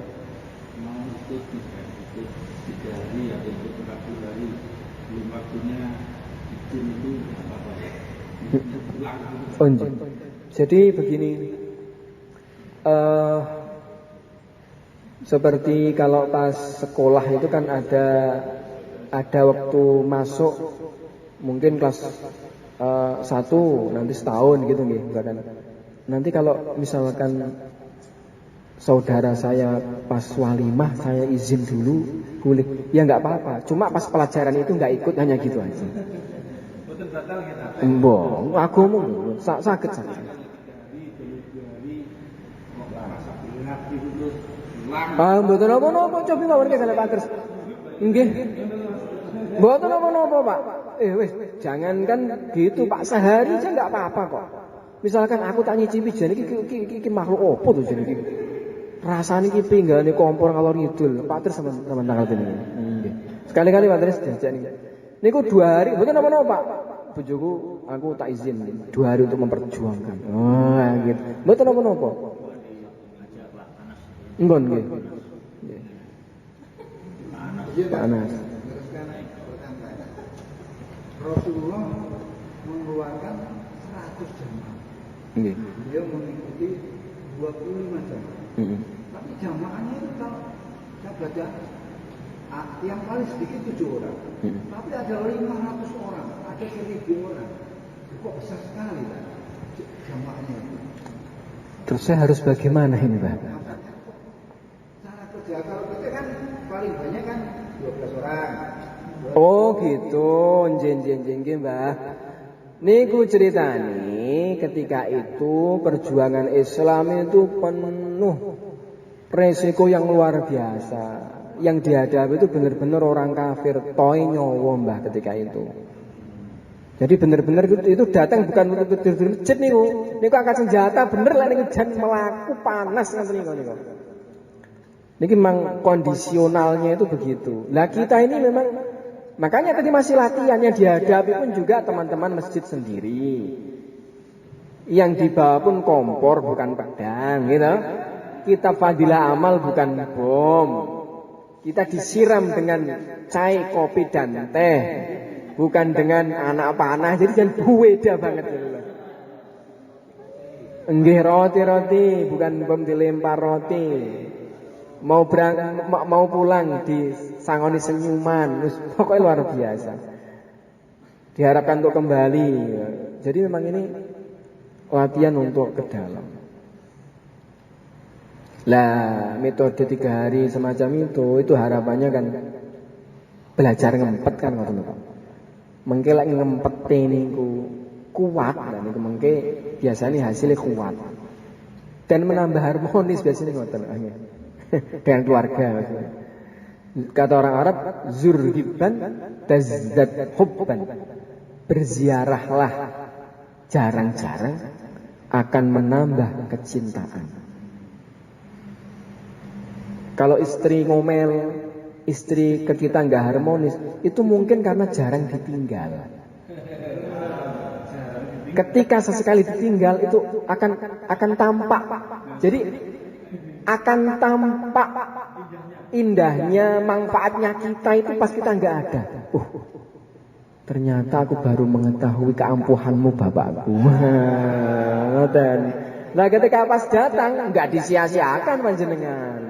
mau ikut tiga hari atau ikut 40 hari belum waktunya izin itu apa ya? Jadi begini, seperti kalau pas sekolah itu kan ada waktu masuk mungkin kelas 1 nanti setahun gitu nih, kan. Nanti kalau misalkan saudara saya pas walimah saya izin dulu boleh, ya nggak apa-apa. Cuma pas pelajaran itu nggak ikut, hanya gitu aja. Betul batal kita. Mbok, aku mau sakit. Mboten napa-napa, coba mawon kene Pak Kris. Nggih. Mboten napa-napa, Pak. Wis, jangankan gitu, Pak, sehari aja enggak apa-apa kok. Misalkan aku tak nyicipi jane iki makhluk opo to jane iki. Rasane iki pinggane kompor ngalor ngidul. Pak Tris sampean tanggal ini. Nggih. Sekali-kali Pak Tris jajak niki. Niku 2 hari, mboten napa-napa, Pak. Bojoku aku tak izin 2 hari untuk memperjuangkan. Oh, gitu. Mboten napa-napa. Nggon nggih. Panas. Rasulullah mengeluarkan 100 jamaah. Nggih. Beliau mengikuti 25 jamaah. Tapi jamaahnya itu kalau saya baca yang paling sedikit 7 orang. Tapi ada 500 orang, ada 1000 orang. Kok besar sekali kan jamaahnya itu. Terus saya harus bagaimana ini, Pak? Cara kerja kalau kita kan paling banyak kan 12 orang. Oh gitu, nggih Mbah. Niku ceritane ketika itu perjuangan Islam itu penuh resiko yang luar biasa. Yang dihadapi itu benar-benar orang kafir, toy nyowo Mbah ketika itu. Jadi benar-benar itu datang bukan masjid niku. Niku angkat senjata bener lah niku jan melaku panas ngoten niku. Niki memang kondisionalnya itu begitu. Lah kita ini memang makanya tadi masih latihannya dihadapi pun juga teman-teman masjid sendiri. Yang dibawa pun kompor bukan pedang, gitu. Kita fadilah amal bukan bom. Kita disiram dengan cai, kopi dan teh, bukan dengan anak panah. Jadi jangan beda banget gitu. Nggih roti, bukan bom dilempar roti. Mau pulang di sangoni senyuman, pokoknya luar biasa. Diharapkan untuk kembali. Jadi memang ini latihan untuk ke dalam. Lah metode 3 hari semacam itu harapannya kan belajar ngempet kan ngoten lho. Mengke lek ngempete niku kuat dan niku mengke biasanya hasilnya kuat. Dan menambah harmonis biasanya ngoten dengan keluarga maksudnya. Kata orang Arab, zurhiban tazdad hubban. Berziarahlah jarang-jarang akan menambah kecintaan. Kalau istri ngomel, istri ke kita nggak harmonis, itu mungkin karena jarang ditinggal. Ketika sesekali ditinggal itu akan tampak. Jadi akan tampak indahnya, manfaatnya kita itu pas kita nggak ada. Ternyata aku baru mengetahui keampuhanmu bapakku. Nah ketika pas datang nggak disia-siakan panjenengan.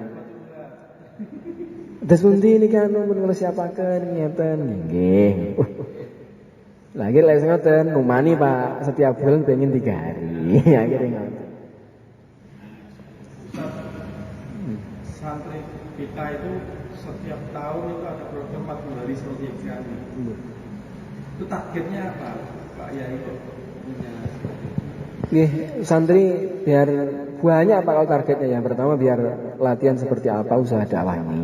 Terus pundi ini kan mun siapaken ngeten nggih. Lagi lek ngoten numani Pak setiap bulan pengen 3 hari. Akhirnya ngoten. Santri kita itu setiap tahun itu ada program 40 hari sosialisasi. Itu targetnya apa Pak Yai? Santri biar banyak apa kalau targetnya? Yang pertama biar latihan seperti apa usaha dakwah ini.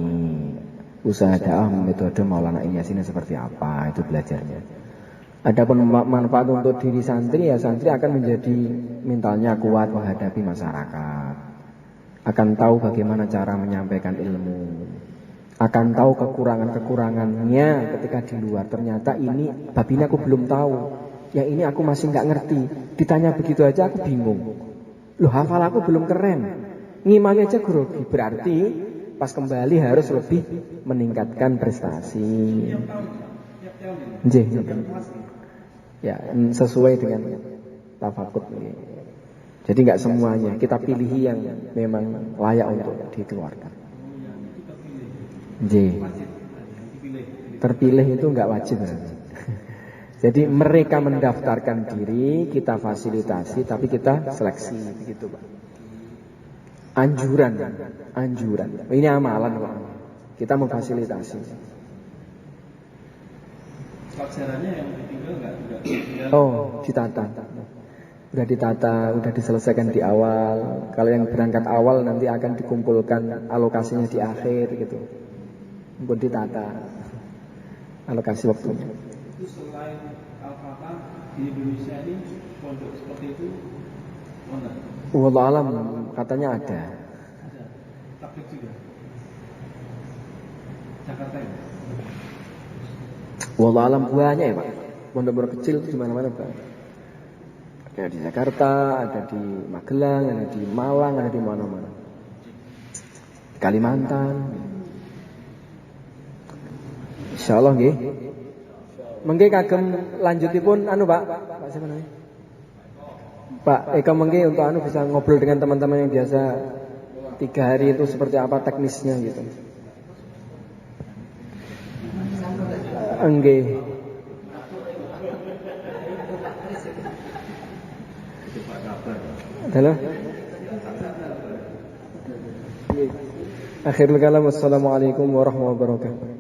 Usaha dakwah metode Maulana Yasin seperti apa itu belajarnya. Adapun manfaat untuk diri santri ya santri akan menjadi mentalnya kuat menghadapi masyarakat. Akan tahu bagaimana cara menyampaikan ilmu. Akan tahu kekurangan-kekurangannya ketika di luar. Ternyata ini bab ini aku belum tahu. Yang ini aku masih nggak ngerti. Ditanya begitu aja aku bingung. Loh hafal aku belum keren. Ngimami aja grogi. Berarti pas kembali harus lebih meningkatkan prestasi. Ya sesuai dengan tafakur. Jadi nggak semuanya kita pilih yang memang layak untuk dikeluarkan. Terpilih itu nggak wajib. Jadi mereka mendaftarkan diri, kita fasilitasi, tapi kita seleksi, begitu Pak. Anjuran. Ini amalan Pak. Kita memfasilitasi. Pelajarannya yang ditinggal nggak? Ditata. Udah ditata, udah diselesaikan di awal. Kalau yang berangkat awal nanti akan dikumpulkan alokasinya di akhir gitu. Buat ditata alokasi waktunya. Itu selain Al-Fatah di Indonesia ini pondok seperti itu mana? Wallahu alam katanya ada. Ada. Takbir juga. Jakarta ya? Wallahu alam banyak ya Pak. Pondok-pondok kecil itu di mana-mana Pak. Ada di Jakarta, ada di Magelang, ada di Malang, ada di mana-mana. Kalimantan. Insyaallah nggih. Mengke kagem lanjutipun Pak siapa namanya? Pak Eka mengke untuk bisa ngobrol dengan teman-teman yang biasa 3 hari itu seperti apa teknisnya gitu. Nggih. Halo. Akhirul kalam. Assalamualaikum warahmatullahi wabarakatuh.